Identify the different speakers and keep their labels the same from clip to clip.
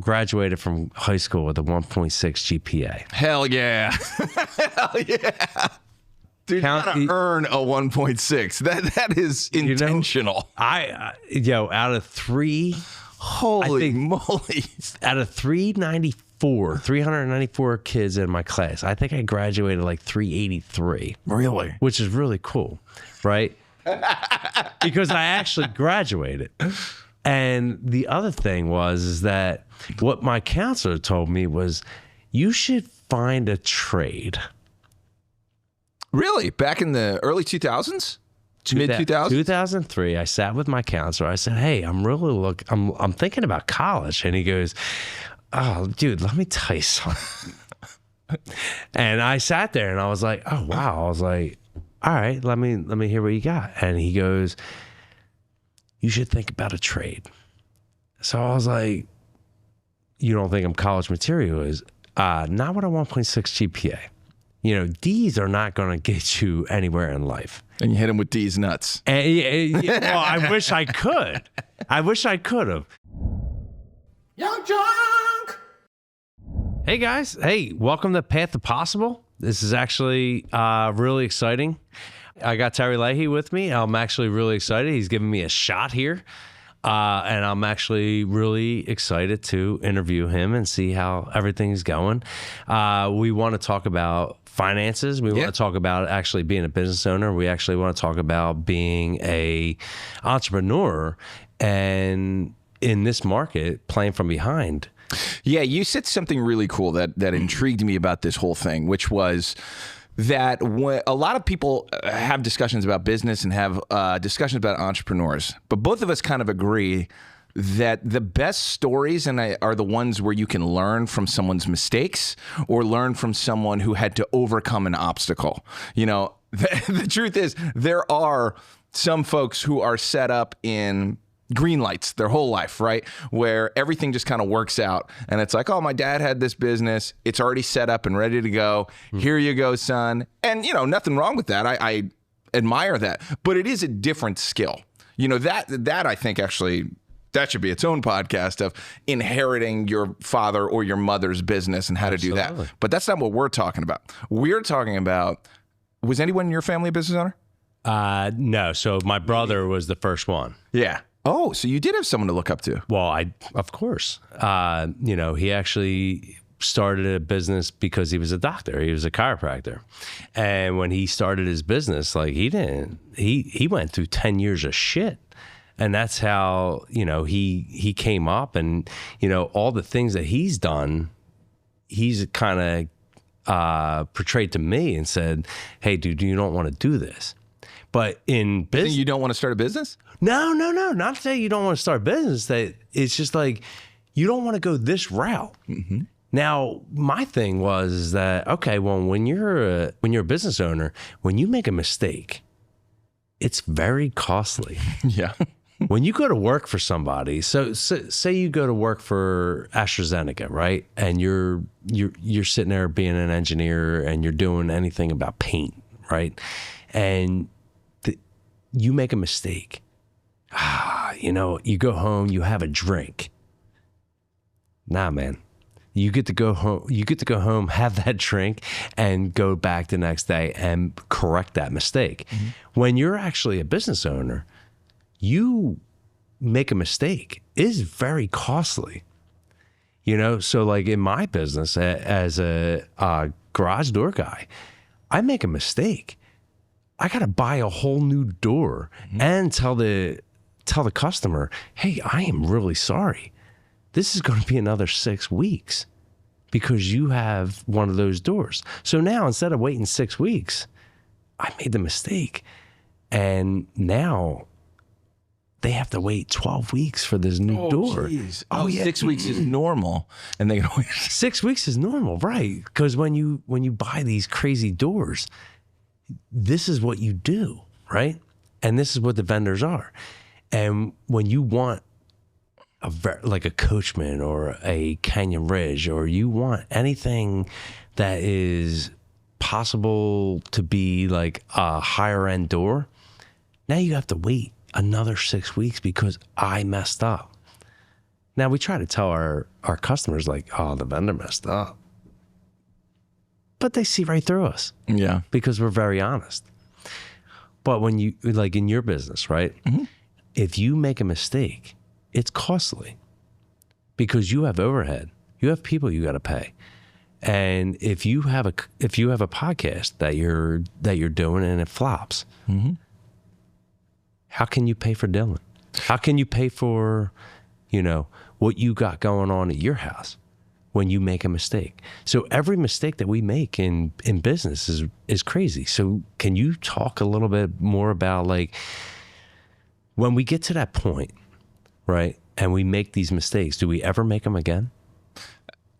Speaker 1: graduated from high school with a 1.6 GPA.
Speaker 2: Hell yeah. Hell yeah. Dude, you gotta earn a 1.6. That is intentional.
Speaker 1: Out of three,
Speaker 2: holy moly.
Speaker 1: Out of 394 kids in my class, I think I graduated like 383.
Speaker 2: Really?
Speaker 1: Which is really cool, right? Because I actually graduated. And the other thing is that what my counselor told me was, you should find a trade.
Speaker 2: Really? Back in the early 2000s? Mid-2000s?
Speaker 1: 2003, I sat with my counselor. I said, hey, I'm thinking about college. And he goes, oh, dude, let me tell you something. And I sat there and I was like, oh, wow. I was like, all right, let me hear what you got. And he goes, you should think about a trade. So I was like, you don't think I'm college material? Is not with a 1.6 GPA. You know, D's are not going to get you anywhere in life.
Speaker 2: And you hit him with D's nuts.
Speaker 1: And, well, I wish I could. I wish I could have.
Speaker 3: Young Junk!
Speaker 1: Hey, guys. Hey, welcome to Path to Possible. This is actually really exciting. I got Terry Leahy with me. I'm actually really excited. He's giving me a shot here. And I'm actually really excited to interview him and see how everything's going. We want to talk about finances. We want to talk about actually being a business owner. We actually want to talk about being a entrepreneur and in this market playing from behind.
Speaker 2: Yeah, you said something really cool that intrigued me about this whole thing, which was that a lot of people have discussions about business and have discussions about entrepreneurs, but both of us kind of agree that the best stories are the ones where you can learn from someone's mistakes or learn from someone who had to overcome an obstacle. You know, the truth is there are some folks who are set up in green lights their whole life, right? Where everything just kind of works out. And it's like, oh, my dad had this business. It's already set up and ready to go. Here you go, son. And, you know, nothing wrong with that. I admire that. But it is a different skill. You know, that I think actually, that should be its own podcast of inheriting your father or your mother's business and how to do that. But that's not what we're talking about. We're talking about, was anyone in your family a business owner?
Speaker 1: No. So my brother was the first one.
Speaker 2: Yeah. Oh, so you did have someone to look up to.
Speaker 1: Well, of course. You know, he actually started a business because he was a doctor. He was a chiropractor. And when he started his business, like he went through 10 years of shit. And that's how, you know, he came up and, you know, all the things that he's done, he's kind of portrayed to me and said, hey, dude, you don't want to do this. But in business,
Speaker 2: you don't want to start a business?
Speaker 1: No. Not to say you don't want to start a business. That it's just like you don't want to go this route. Mm-hmm. Now, my thing was that okay, well, when you're a business owner, when you make a mistake, it's very costly.
Speaker 2: Yeah.
Speaker 1: When you go to work for somebody, so say you go to work for AstraZeneca, right? And you're sitting there being an engineer and you're doing anything about paint, right? And you make a mistake. You know, you go home, you have a drink. Nah, man. You get to go home, have that drink, and go back the next day and correct that mistake. Mm-hmm. When you're actually a business owner, you make a mistake. It is very costly. You know, so like in my business as a garage door guy, I make a mistake. I got to buy a whole new door and tell the customer, hey, I am really sorry. This is going to be another 6 weeks because you have one of those doors. So now instead of waiting 6 weeks, I made the mistake. And now they have to wait 12 weeks for this new door.
Speaker 2: Geez. Oh, yeah. 6 weeks is normal. And they
Speaker 1: 6 weeks is normal, right? Because when you buy these crazy doors, this is what you do, right? And this is what the vendors are. And when you want like a Coachman or a Canyon Ridge, or you want anything that is possible to be like a higher end door, now you have to wait another 6 weeks because I messed up. Now we try to tell our customers like, oh, the vendor messed up. But they see right through us.
Speaker 2: Yeah.
Speaker 1: Because we're very honest. But when you, like in your business, right? Mm-hmm. If you make a mistake, it's costly because you have overhead. You have people you got to pay. And if you have a podcast that you're doing and it flops, mm-hmm. how can you pay for Dylan? How can you pay for, what you got going on at your house when you make a mistake? So every mistake that we make in business is crazy. So can you talk a little bit more about like when we get to that point, right? And we make these mistakes, do we ever make them again?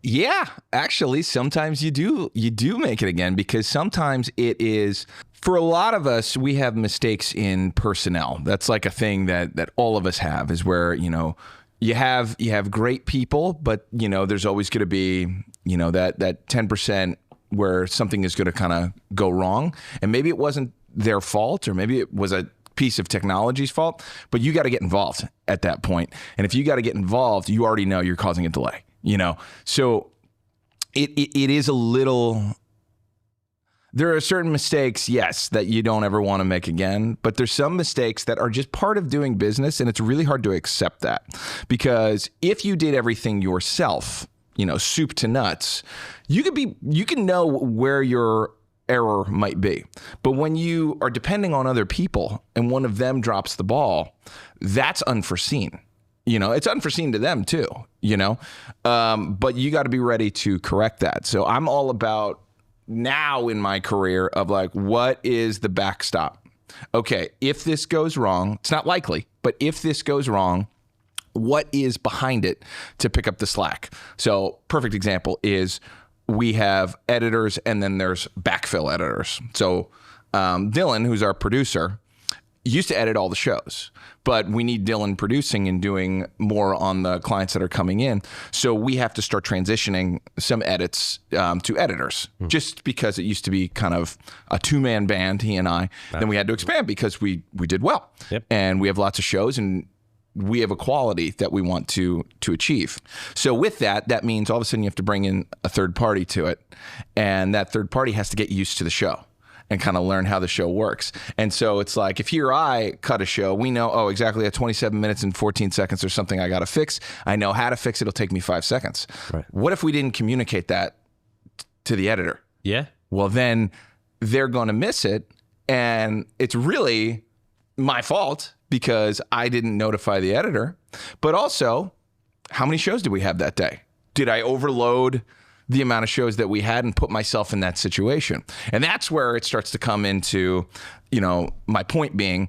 Speaker 2: Yeah, actually, sometimes you do make it again, because sometimes it is, for a lot of us, we have mistakes in personnel. That's like a thing that all of us have, is where, you have great people, but there's always going to be, that 10% where something is going to kind of go wrong. And maybe it wasn't their fault, or maybe it was a piece of technology's fault, but you got to get involved at that point. And if you got to get involved, you already know you're causing a delay. So it is a little, there are certain mistakes, yes, that you don't ever want to make again, but there's some mistakes that are just part of doing business, and it's really hard to accept that, because if you did everything yourself, soup to nuts, you can know where your error might be. But when you are depending on other people and one of them drops the ball, that's unforeseen. It's unforeseen to them too, but you got to be ready to correct that. So I'm all about now in my career of like, what is the backstop? Okay, if this goes wrong, it's not likely, but if this goes wrong, what is behind it to pick up the slack? So perfect example is we have editors and then there's backfill editors. So Dylan, who's our producer, used to edit all the shows, but we need Dylan producing and doing more on the clients that are coming in. So we have to start transitioning some edits to editors, just because it used to be kind of a two-man band, he and I. Then we had to expand because we did well. Yep. And we have lots of shows, and we have a quality that we want to achieve. So with that means all of a sudden you have to bring in a third party to it. And that third party has to get used to the show and kind of learn how the show works. And so it's like, if he or I cut a show, we know, exactly at 27 minutes and 14 seconds or something I got to fix. I know how to fix it. It'll take me 5 seconds. Right. What if we didn't communicate that to the editor?
Speaker 1: Yeah.
Speaker 2: Well, then they're going to miss it. And it's really my fault because I didn't notify the editor. But also, how many shows did we have that day? Did I overload the amount of shows that we had and put myself in that situation? And that's where it starts to come into, my point being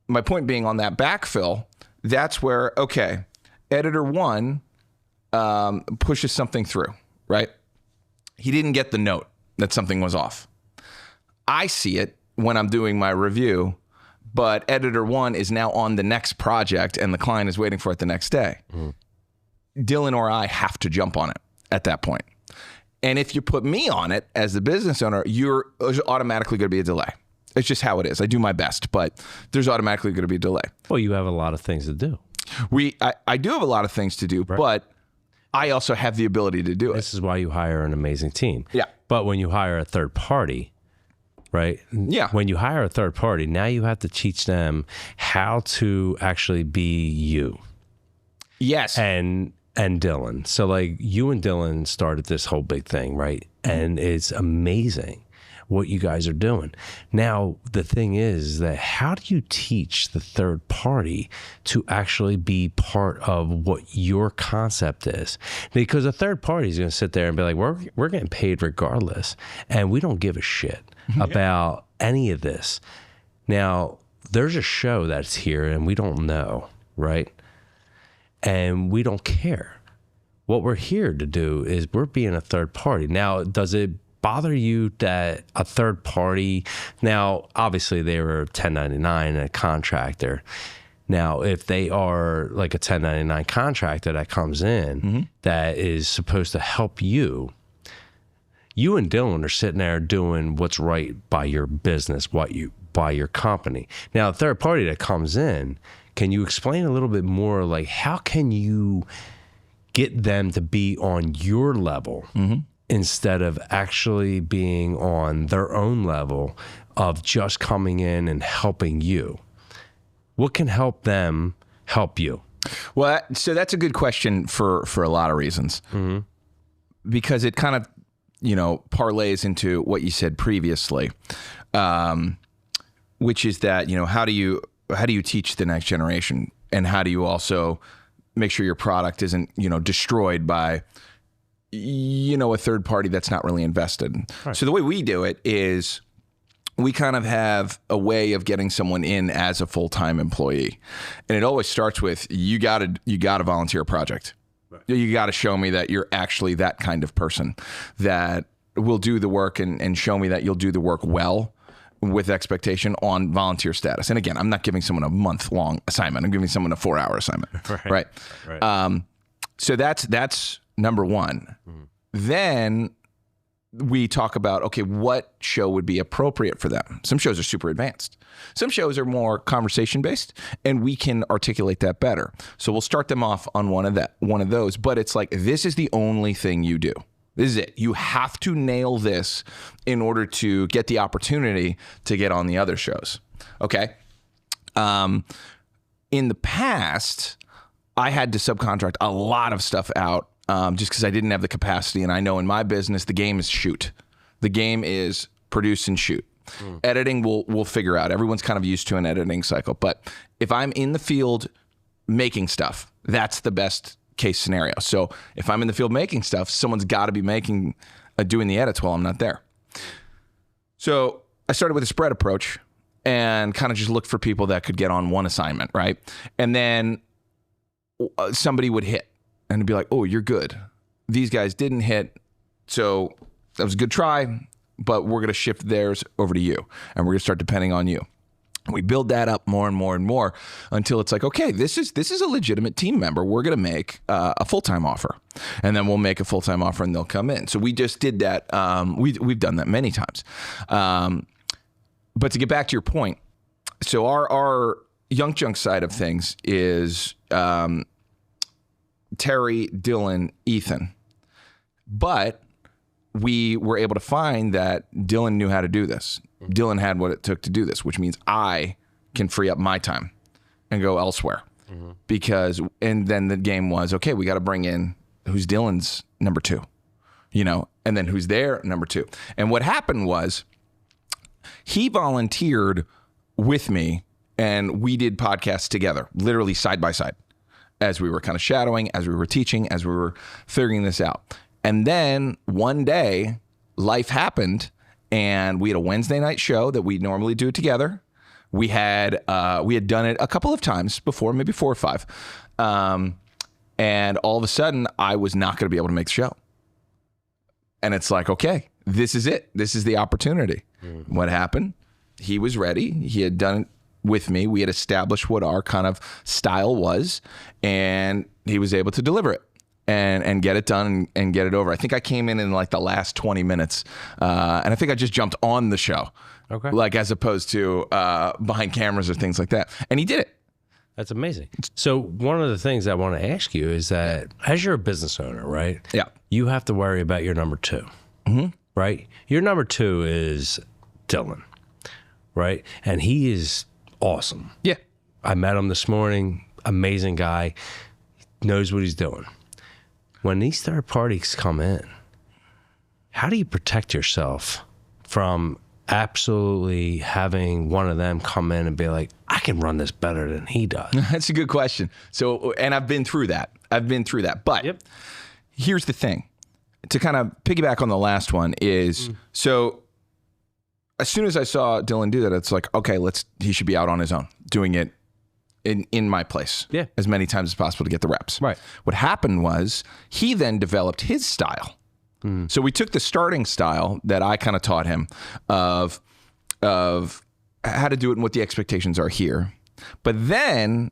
Speaker 2: on that backfill, that's where, okay, editor one pushes something through, right? He didn't get the note that something was off. I see it when I'm doing my review, but editor one is now on the next project and the client is waiting for it the next day. Dylan or I have to jump on it at that point. And if you put me on it as the business owner, there's automatically going to be a delay. It's just how it is. I do my best, but there's automatically going to be a delay.
Speaker 1: Well, you have a lot of things to do.
Speaker 2: I do have a lot of things to do, right, but I also have the ability to do it.
Speaker 1: This is why you hire an amazing team.
Speaker 2: Yeah.
Speaker 1: But when you hire a third party, right?
Speaker 2: Yeah.
Speaker 1: When you hire a third party, now you have to teach them how to actually be you.
Speaker 2: Yes.
Speaker 1: And Dylan. So like you and Dylan started this whole big thing, right? And it's amazing what you guys are doing. Now, the thing is that how do you teach the third party to actually be part of what your concept is? Because a third party is going to sit there and be like, we're getting paid regardless, and we don't give a shit about any of this. Now, there's a show that's here and we don't know, right? And we don't care. What we're here to do is we're being a third party. Now, does it bother you that a third party, now, obviously they were 1099 and a contractor. Now, if they are like a 1099 contractor that comes in that is supposed to help you, you and Dylan are sitting there doing what's right by your business, by your company. Now, a third party that comes in Can you explain a little bit more, like how can you get them to be on your level instead of actually being on their own level of just coming in and helping you? What can help them help you?
Speaker 2: Well, so that's a good question for a lot of reasons, because it kind of, parlays into what you said previously, which is that, how do you teach the next generation, and how do you also make sure your product isn't, destroyed by, a third party that's not really invested. Right. So the way we do it is we kind of have a way of getting someone in as a full-time employee. And it always starts with, you gotta volunteer a project. Right. You gotta show me that you're actually that kind of person that will do the work and show me that you'll do the work well with expectation on volunteer status. And again, I'm not giving someone a month-long assignment. I'm giving someone a 4-hour assignment, right? So that's number one. Then we talk about, okay, what show would be appropriate for them? Some shows are super advanced. Some shows are more conversation-based, and we can articulate that better. So we'll start them off on one of those, but it's like, this is the only thing you do. This is it. You have to nail this in order to get the opportunity to get on the other shows. Okay. In the past, I had to subcontract a lot of stuff out just because I didn't have the capacity. And I know in my business, the game is shoot. The game is produce and shoot. Editing, we'll figure out. Everyone's kind of used to an editing cycle. But if I'm in the field making stuff, that's the best case scenario. So if I'm in the field making stuff, someone's got to be doing the edits while I'm not there. So I started with a spread approach and kind of just looked for people that could get on one assignment, right? And then somebody would hit and be like, oh, you're good. These guys didn't hit. So that was a good try, but we're going to shift theirs over to you. And we're going to start depending on you. We build that up more and more and more until it's like, okay, this is a legitimate team member. We're going to make a full-time offer, and then we'll make a full-time offer and they'll come in. So we just did that. We've done that many times. But to get back to your point, so our Young Junk side of things is Terry, Dylan, Ethan. But we were able to find that Dylan knew how to do this. Dylan had what it took to do this, which means I can free up my time and go elsewhere. And then the game was, okay, we got to bring in who's Dylan's number 2, and then who's their number 2. And what happened was he volunteered with me and we did podcasts together, literally side by side, as we were kind of shadowing, as we were teaching, as we were figuring this out. And then one day life happened and we had a Wednesday night show that we normally do together. We had done it a couple of times before, maybe 4 or 5. And all of a sudden I was not going to be able to make the show. And it's like, okay, this is it. This is the opportunity. What happened? He was ready. He had done it with me. We had established what our kind of style was, and he was able to deliver it and get it done and get it over. I think I came in like the last 20 minutes, and I think I just jumped on the show, okay, like as opposed to behind cameras or things like that. And he did it.
Speaker 1: That's amazing. So one of the things I want to ask you is that as you're a business owner, right?
Speaker 2: Yeah.
Speaker 1: You have to worry about your number 2, right? Your number 2 is Dylan, right? And he is awesome.
Speaker 2: Yeah.
Speaker 1: I met him this morning. Amazing guy. Knows what he's doing. When these third parties come in, how do you protect yourself from absolutely having one of them come in and be like, I can run this better than he does?
Speaker 2: That's a good question. So, and I've been through that. But here's the thing. To kind of piggyback on the last one is, so as soon as I saw Dylan do that, it's like, okay, he should be out on his own, doing it in my place as many times as possible to get the reps.
Speaker 1: Right.
Speaker 2: What happened was he then developed his style. So we took the starting style that I kind of taught him of how to do it and what the expectations are here. But then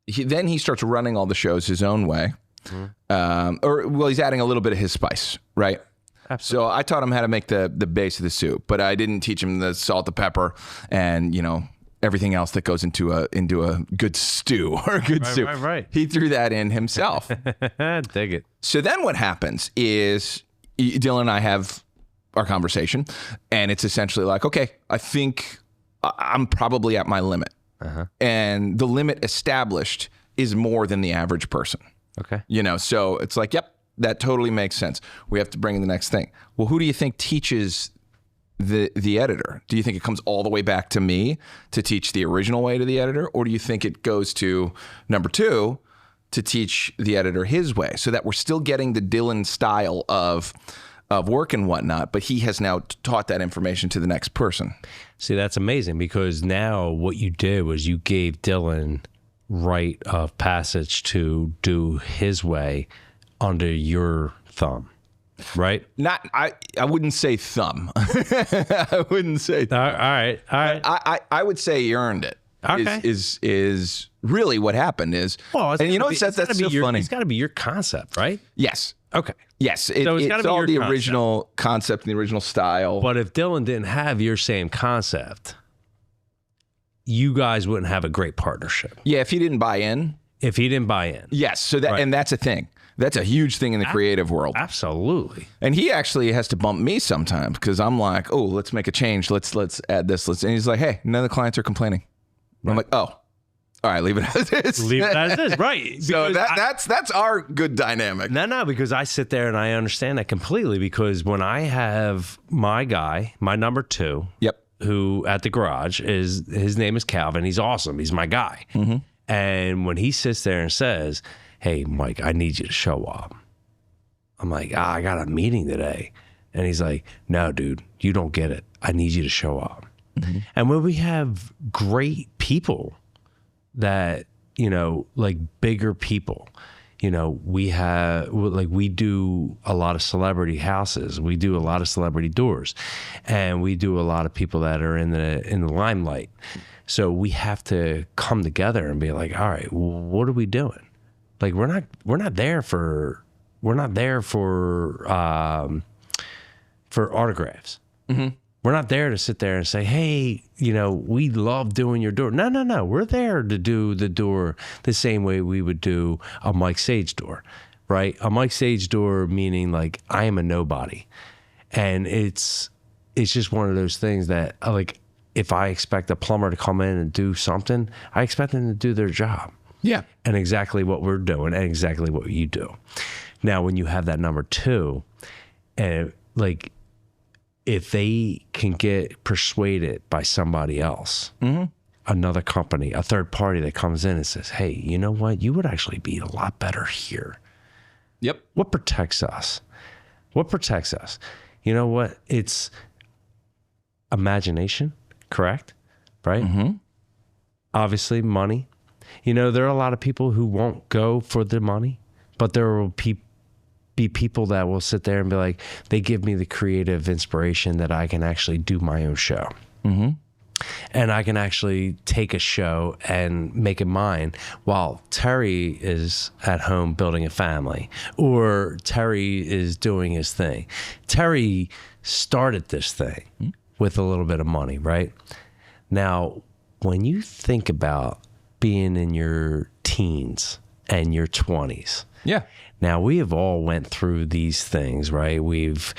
Speaker 2: he starts running all the shows his own way. He's adding a little bit of his spice, right? Absolutely. So I taught him how to make the base of the soup, but I didn't teach him the salt, the pepper, and everything else that goes into a good stew or a good soup.
Speaker 1: Right.
Speaker 2: He threw that in himself.
Speaker 1: Dig it.
Speaker 2: So then what happens is Dylan and I have our conversation, and it's essentially like, okay, I think I'm probably at my limit. And the limit established is more than the average person.
Speaker 1: Okay.
Speaker 2: So it's like, yep, that totally makes sense. We have to bring in the next thing. Well, who do you think teaches the editor? Do you think it comes all the way back to me to teach the original way to the editor? Or do you think it goes to number 2 to teach the editor his way, so that we're still getting the Dylan style of work and whatnot, but he has now taught that information to the next person?
Speaker 1: See, that's amazing, because now what you did was you gave Dylan right of passage to do his way under your thumb, right?
Speaker 2: I wouldn't say thumb. I wouldn't say thumb.
Speaker 1: All right.
Speaker 2: I would say he earned it.
Speaker 1: Okay.
Speaker 2: Is really what happened is,
Speaker 1: Well,
Speaker 2: and that's so funny.
Speaker 1: It's got to be your concept, right?
Speaker 2: Yes.
Speaker 1: Okay.
Speaker 2: Yes.
Speaker 1: So it's gotta
Speaker 2: it's
Speaker 1: be
Speaker 2: all
Speaker 1: your
Speaker 2: the
Speaker 1: concept.
Speaker 2: original concept and the original style.
Speaker 1: But if Dylan didn't have your same concept, you guys wouldn't have a great partnership.
Speaker 2: Yeah, if he didn't buy in.
Speaker 1: If he didn't buy in.
Speaker 2: Yes. So that,
Speaker 1: Right.
Speaker 2: and that's a thing. That's a huge thing in the creative world.
Speaker 1: Absolutely.
Speaker 2: And he actually has to bump me sometimes, because I'm like, oh, let's make a change. Let's add this. And he's like, hey, none of the clients are complaining. I'm like, oh, all right, leave it as is.
Speaker 1: Leave it as is, right?
Speaker 2: So
Speaker 1: Because
Speaker 2: that's our good dynamic.
Speaker 1: No, because I sit there and I understand that completely, because when I have my guy, my number 2,
Speaker 2: Yep.
Speaker 1: who at the garage his name is Calvin. He's awesome. He's my guy. And when he sits there and says, hey, Mike, I need you to show up. I'm like, I got a meeting today. And he's like, no, dude, you don't get it. I need you to show up. And when we have great people that, like bigger people, we do a lot of celebrity houses. We do a lot of celebrity doors, and we do a lot of people that are in the limelight. So we have to come together and be like, all right, what are we doing? Like, we're not there for autographs. We're not there to sit there and say, hey, we love doing your door. No. We're there to do the door the same way we would do a Mike Sage door, right? A Mike Sage door meaning like I am a nobody. And it's just one of those things that, like, if I expect a plumber to come in and do something, I expect them to do their job.
Speaker 2: Yeah.
Speaker 1: And exactly what we're doing and exactly what you do. Now, when you have that number 2, and like, if they can get persuaded by somebody else, another company, a third party that comes in and says, hey, you know what? You would actually be a lot better here.
Speaker 2: Yep.
Speaker 1: What protects us? You know what? It's imagination, correct? Right? Obviously, money. There are a lot of people who won't go for the money, but there will be people that will sit there and be like, they give me the creative inspiration that I can actually do my own show. And I can actually take a show and make it mine while Terry is at home building a family, or Terry is doing his thing. Terry started this thing with a little bit of money, right? Now, when you think about being in your teens and your 20s,
Speaker 2: Yeah.
Speaker 1: now we have all went through these things, right? We've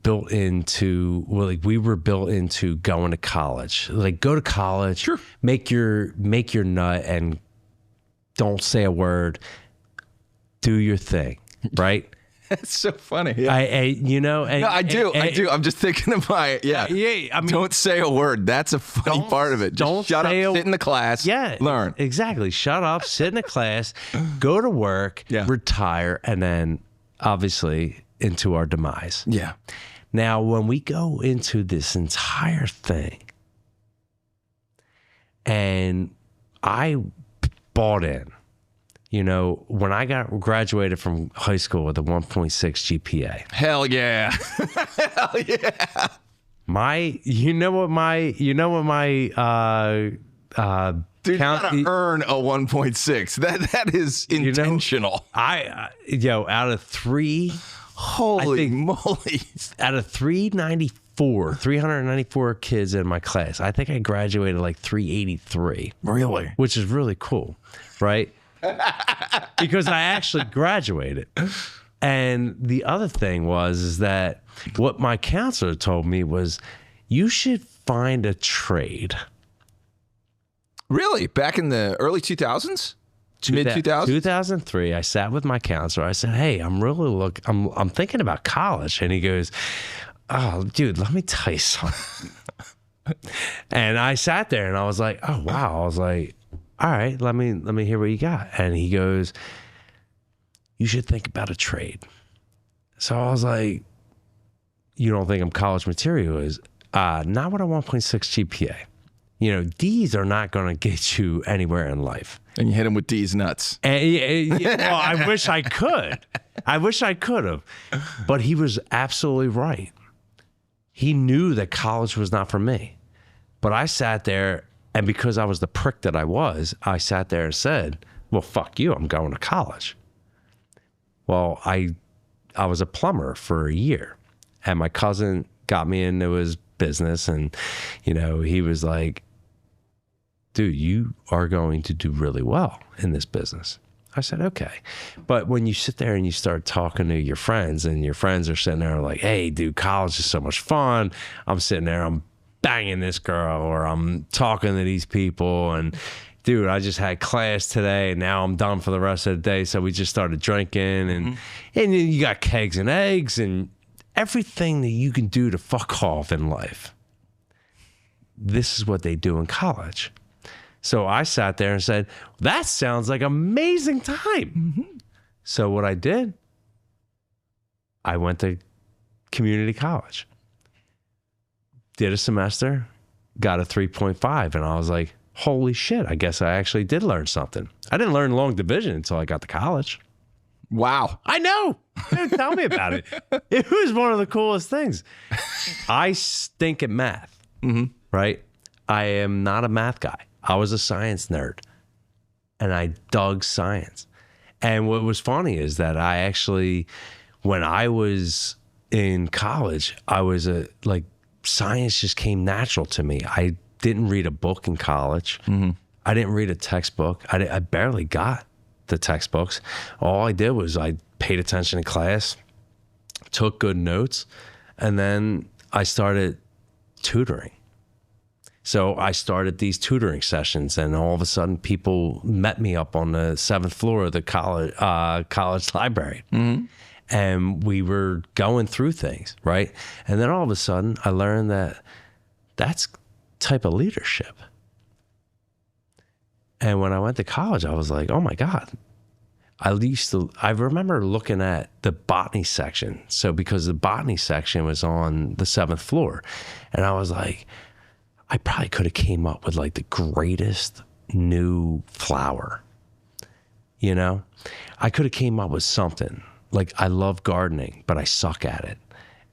Speaker 1: built into, we were built into going to college. Like, go to college,
Speaker 2: Sure.
Speaker 1: make your nut and don't say a word. Do your thing, right?
Speaker 2: It's so funny. Yeah.
Speaker 1: I do.
Speaker 2: I'm just thinking of I mean, don't say a word. That's a funny part of it. Just shut up, sit in the class, learn.
Speaker 1: Exactly. Shut up, sit in the class, go to work, retire, and then obviously into our demise.
Speaker 2: Yeah.
Speaker 1: Now, when we go into this entire thing, and I bought in, when I graduated from high school with a 1.6 GPA.
Speaker 2: Hell yeah. Hell yeah. Dude, you gotta earn a 1.6. That is intentional.
Speaker 1: Out of 3,
Speaker 2: holy moly,
Speaker 1: out of 395 394 kids in my class. I think I graduated like 383.
Speaker 2: Really?
Speaker 1: Which is really cool, right? Because I actually graduated. And the other thing is that what my counselor told me was, you should find a trade.
Speaker 2: Really? Back in the early 2000s? Mid 2000s?
Speaker 1: 2003, I sat with my counselor. I said, hey, I'm thinking about college. And he goes, oh, dude, let me tell you something. And I sat there and I was like, oh, wow. I was like, all right, let me hear what you got. And he goes, you should think about a trade. So I was like, you don't think I'm college material? Is not with a 1.6 GPA. You know, D's are not going to get you anywhere in life.
Speaker 2: And you hit him with D's nuts.
Speaker 1: And, well, I wish I could. I wish I could have. But he was absolutely right. He knew that college was not for me. But I sat there, and because I was the prick that I sat there and said, well, fuck you, I'm going to college. Well, I was a plumber for a year, and my cousin got me into his business, and, you know, he was like, dude, you are going to do really well in this business. I said, okay. But when you sit there and you start talking to your friends, and your friends are sitting there like, hey, dude, college is so much fun. I'm sitting there, I'm banging this girl, or I'm talking to these people, and dude, I just had class today and now I'm done for the rest of the day. So we just started drinking, and and you got kegs and eggs and everything that you can do to fuck off in life. This is what they do in college. So I sat there and said, that sounds like an amazing time. So what I did, I went to community college, did a semester, got a 3.5. And I was like, holy shit, I guess I actually did learn something. I didn't learn long division until I got to college.
Speaker 2: Wow.
Speaker 1: I know. Dude, tell me about it. It was one of the coolest things. I stink at math, right? I am not a math guy. I was a science nerd, and I dug science. And what was funny is that I actually, when I was in college, I was science just came natural to me. I didn't read a book in college. I didn't read a textbook. I barely got the textbooks. All I did was I paid attention in class, took good notes, and then I started tutoring. So I started these tutoring sessions, and all of a sudden people met me up on the 7th floor of the college library. And we were going through things, right? And then all of a sudden I learned that that's type of leadership. And when I went to college, I was like, oh my God. I remember looking at the botany section. So because the botany section was on the 7th floor, and I was like, I probably could have came up with like the greatest new flower. You know, I could have came up with something. Like, I love gardening, but I suck at it.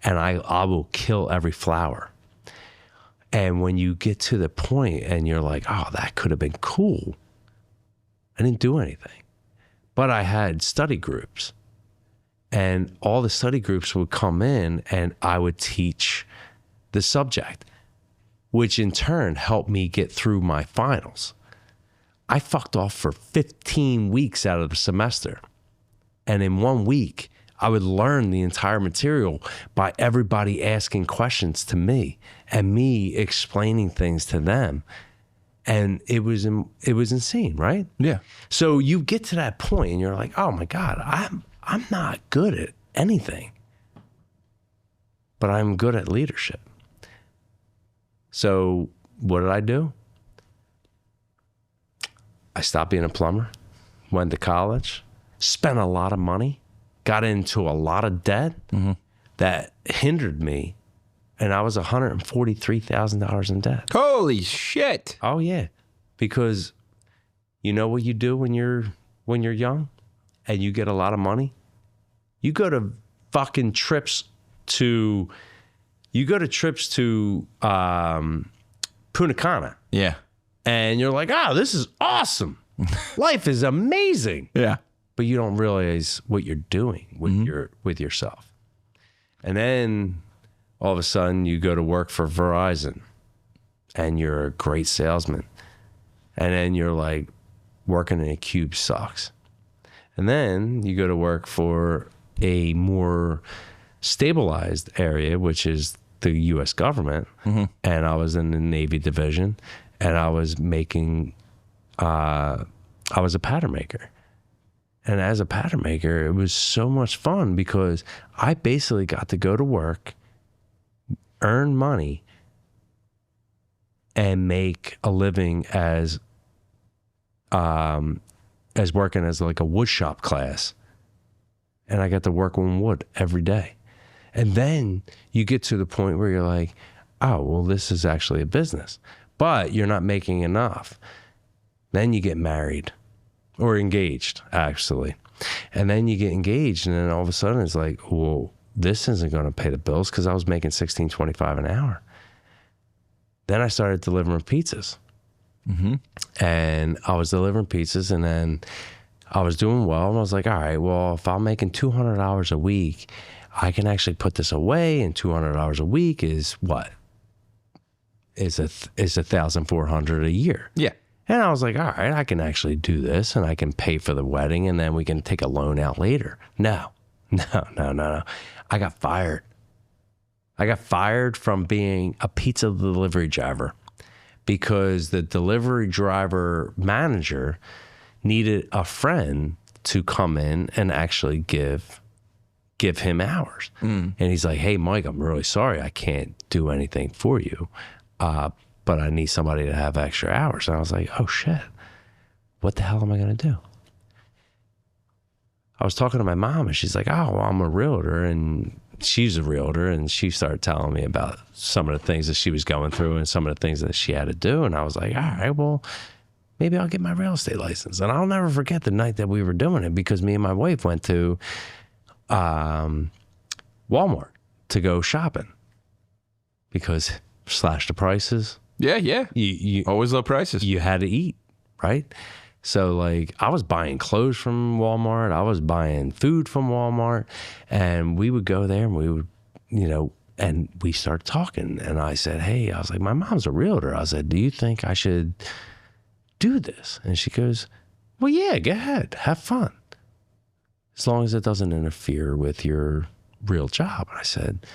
Speaker 1: And I will kill every flower. And when you get to the point and you're like, oh, that could have been cool, I didn't do anything. But I had study groups, and all the study groups would come in and I would teach the subject, which in turn helped me get through my finals. I fucked off for 15 weeks out of the semester. And in 1 week, I would learn the entire material by everybody asking questions to me and me explaining things to them. And it was insane, right?
Speaker 2: Yeah.
Speaker 1: So you get to that point and you're like, oh my God, I'm not good at anything, but I'm good at leadership. So what did I do? I stopped being a plumber, went to college, spent a lot of money, got into a lot of debt that hindered me, and I was $143,000 in debt.
Speaker 2: Holy shit.
Speaker 1: Oh yeah, because you know what you do when you're young and you get a lot of money? You go to fucking trips to Punta Cana.
Speaker 2: Yeah.
Speaker 1: And you're like, oh, this is awesome. Life is amazing.
Speaker 2: Yeah.
Speaker 1: But you don't realize what you're doing with with yourself. And then All of a sudden, you go to work for Verizon and you're a great salesman. And then you're like, working in a cube sucks. And then you go to work for a more stabilized area, which is the U.S. government. Mm-hmm. And I was in the Navy division, and I was making, I was a pattern maker. And as a pattern maker, it was so much fun because I basically got to go to work, earn money, and make a living as working as like a wood shop class. And I got to work on wood every day. And then you get to the point where you're like, oh, well, this is actually a business, but you're not making enough. Then you get married or engaged, actually. And then you get engaged, and then all of a sudden it's like, well, this isn't going to pay the bills because I was making $16.25 an hour. Then I started delivering pizzas. Mm-hmm. And I was delivering pizzas, and then I was doing well. And I was like, all right, well, if I'm making $200 a week, I can actually put this away. And $200 a week is what? Is $1,400 a year.
Speaker 2: Yeah.
Speaker 1: And I was like, all right, I can actually do this, and I can pay for the wedding, and then we can take a loan out later. No. I got fired. I got fired from being a pizza delivery driver because the delivery driver manager needed a friend to come in and actually give him hours. And he's like, hey, Mike, I'm really sorry. I can't do anything for you, but I need somebody to have extra hours. And I was like, oh, shit, what the hell am I going to do? I was talking to my mom, and she's like, oh, well, I'm a realtor, and she's a realtor, and she started telling me about some of the things that she was going through and some of the things that she had to do. And I was like, all right, well, maybe I'll get my real estate license. And I'll never forget the night that we were doing it, because me and my wife went to Walmart to go shopping because slash the prices.
Speaker 2: Yeah.
Speaker 1: You
Speaker 2: Always low prices.
Speaker 1: You had to eat, right? So like I was buying clothes from Walmart. I was buying food from Walmart, and we would go there and we would, and we started talking, and I said, hey, I was like, my mom's a realtor. I said, do you think I should do this? And she goes, well, yeah, go ahead. Have fun. As long as it doesn't interfere with your real job. And I said,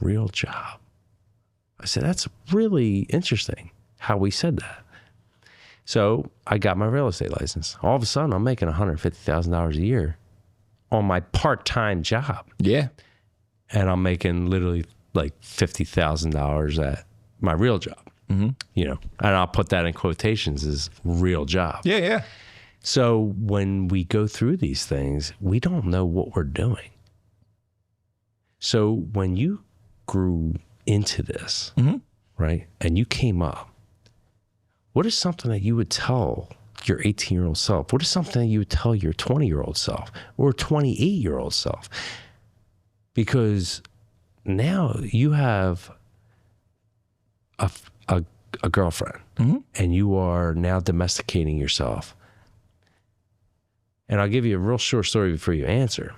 Speaker 1: real job? I said, that's really interesting how we said that. So I got my real estate license. All of a sudden, I'm making $150,000 a year on my part-time job.
Speaker 2: Yeah.
Speaker 1: And I'm making literally like $50,000 at my real job. Mm-hmm. And I'll put that in quotations as real job.
Speaker 2: Yeah.
Speaker 1: So when we go through these things, we don't know what we're doing. So when you grew into this, mm-hmm. right, and you came up, what is something that you would tell your 18-year-old self? What is something that you would tell your 20-year-old self or 28-year-old self? Because now you have a girlfriend, mm-hmm. and you are now domesticating yourself. And I'll give you a real short story before you answer.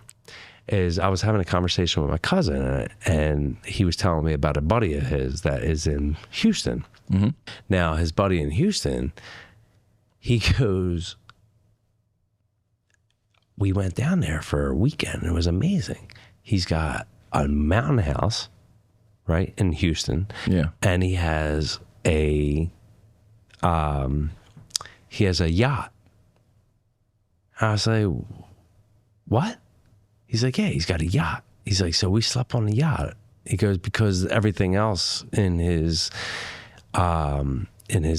Speaker 1: Is I was having a conversation with my cousin, and he was telling me about a buddy of his that is in Houston. Mm-hmm. Now, his buddy in Houston, he goes, we went down there for a weekend. It was amazing. He's got a mountain house, right, in Houston.
Speaker 2: Yeah.
Speaker 1: And he has a yacht. I was like, what? He's like, yeah, he's got a yacht. He's like, so we slept on the yacht. He goes, because everything else in his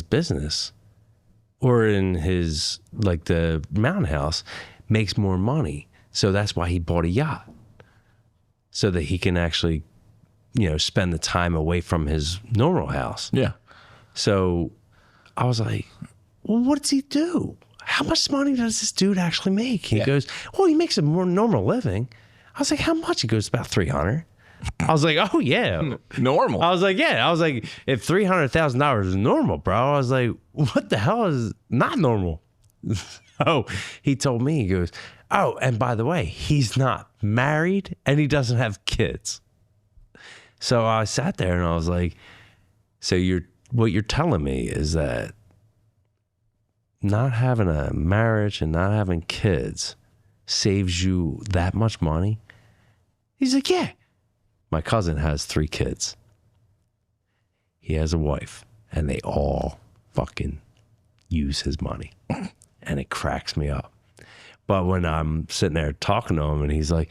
Speaker 1: business or in his, like the mountain house makes more money. So that's why he bought a yacht, so that he can actually, spend the time away from his normal house.
Speaker 2: Yeah.
Speaker 1: So I was like, well, what does he do? How much money does this dude actually make? He goes, well, he makes a more normal living. I was like, how much? He goes, about 300. I was like, oh yeah.
Speaker 2: Normal.
Speaker 1: I was like, yeah. I was like, if $300,000 is normal, bro, I was like, what the hell is not normal? Oh, he told me, he goes, oh, and by the way, he's not married and he doesn't have kids. So I sat there and I was like, so what you're telling me is that not having a marriage and not having kids saves you that much money? He's like, yeah. My cousin has 3 kids. He has a wife, and they all fucking use his money. And it cracks me up. But when I'm sitting there talking to him and he's like,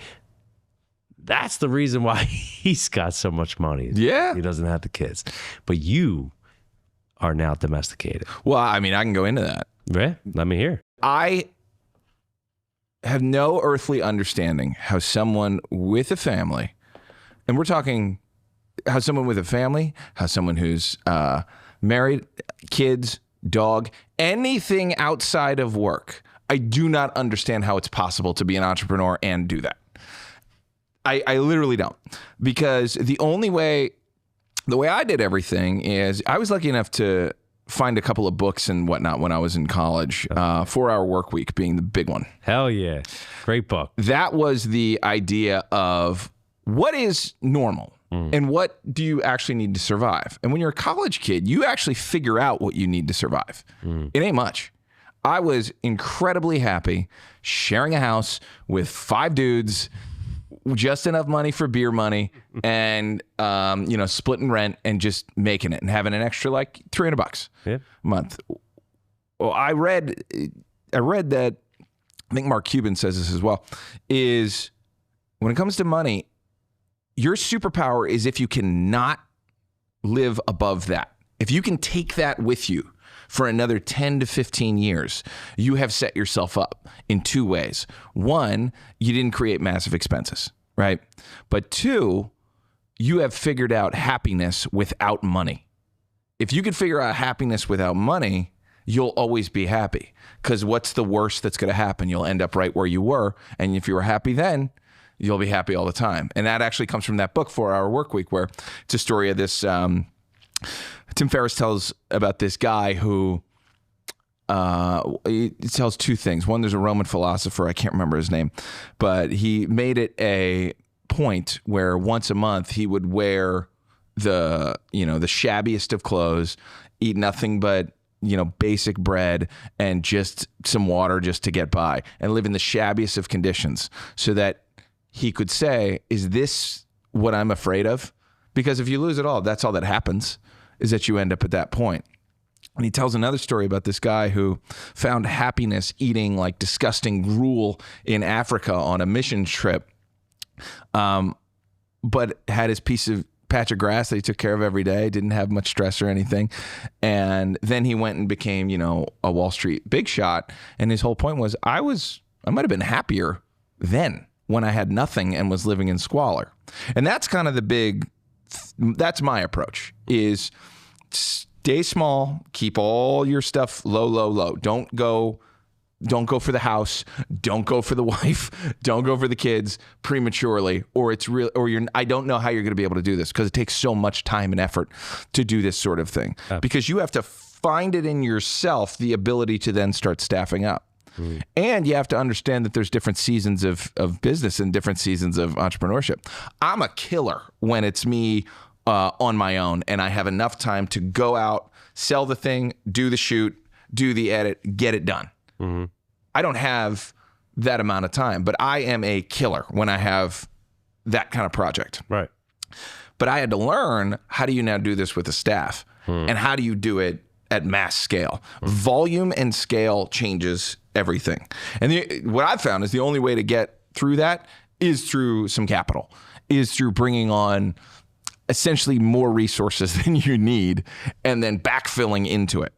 Speaker 1: that's the reason why he's got so much money.
Speaker 2: Yeah.
Speaker 1: He doesn't have the kids. But you are now domesticated.
Speaker 2: Well, I mean, I can go into that.
Speaker 1: Right? Let me hear.
Speaker 2: I have no earthly understanding how someone with a family, and we're talking how someone with a family, how someone who's married, kids, dog, anything outside of work. I do not understand how it's possible to be an entrepreneur and do that. I literally don't, because the way I did everything is I was lucky enough to find a couple of books and whatnot when I was in college, 4-Hour Workweek being the big one.
Speaker 1: Hell yeah. Great book.
Speaker 2: That was the idea of what is normal and what do you actually need to survive. And when you're a college kid, you actually figure out what you need to survive. It ain't much. I was incredibly happy sharing a house with 5 dudes, just enough money for beer money, and splitting rent and just making it and having an extra like $300 a month. Well, I read that, I think Mark Cuban says this as well, is when it comes to money, your superpower is if you cannot live above that. If you can take that with you for another 10 to 15 years, you have set yourself up in 2 ways. 1, you didn't create massive expenses, right? But 2, you have figured out happiness without money. If you can figure out happiness without money, you'll always be happy. Because what's the worst that's going to happen? You'll end up right where you were. And if you were happy then, you'll be happy all the time. And that actually comes from that book, 4-Hour Workweek, where it's a story of this... Tim Ferriss tells about this guy who he tells 2 things. One, there's a Roman philosopher, I can't remember his name, but he made it a point where once a month he would wear the shabbiest of clothes, eat nothing but basic bread and just some water just to get by, and live in the shabbiest of conditions so that he could say, is this what I'm afraid of? Because if you lose it all, that's all that happens, is that you end up at that point. And he tells another story about this guy who found happiness eating like disgusting gruel in Africa on a mission trip, but had his patch of grass that he took care of every day, didn't have much stress or anything. And then he went and became, a Wall Street big shot. And his whole point was, I might have been happier then when I had nothing and was living in squalor. And that's kind of that's my approach, is stay small, keep all your stuff low, low, low. Don't go for the house, don't go for the wife, don't go for the kids prematurely, or I don't know how you're going to be able to do this, because it takes so much time and effort to do this sort of thing. Because you have to find it in yourself, the ability to then start staffing up. And you have to understand that there's different seasons of business and different seasons of entrepreneurship. I'm a killer when it's me on my own and I have enough time to go out, sell the thing, do the shoot, do the edit, get it done. I don't have that amount of time, but I am a killer when I have that kind of project.
Speaker 1: Right.
Speaker 2: But I had to learn, how do you now do this with a staff? And how do you do it at mass scale? Volume and scale changes everything. And what I've found is the only way to get through that is through some capital, is through bringing on essentially more resources than you need and then backfilling into it.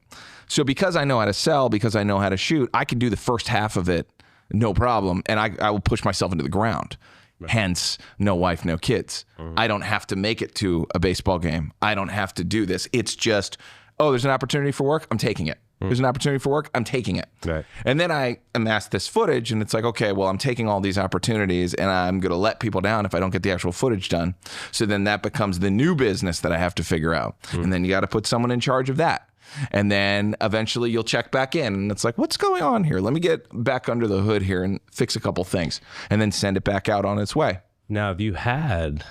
Speaker 2: So because I know how to sell, because I know how to shoot, I can do the first half of it, no problem. And I will push myself into the ground. Right. Hence, no wife, no kids. I don't have to make it to a baseball game. I don't have to do this. It's just, there's an opportunity for work, I'm taking it. There's an opportunity for work, I'm taking it.
Speaker 1: Right.
Speaker 2: And then I amass this footage, and it's like, okay, well, I'm taking all these opportunities and I'm going to let people down if I don't get the actual footage done. So then that becomes the new business that I have to figure out. And then you got to put someone in charge of that. And then eventually you'll check back in and it's like, what's going on here? Let me get back under the hood here and fix a couple things and then send it back out on its way.
Speaker 1: Now, have you had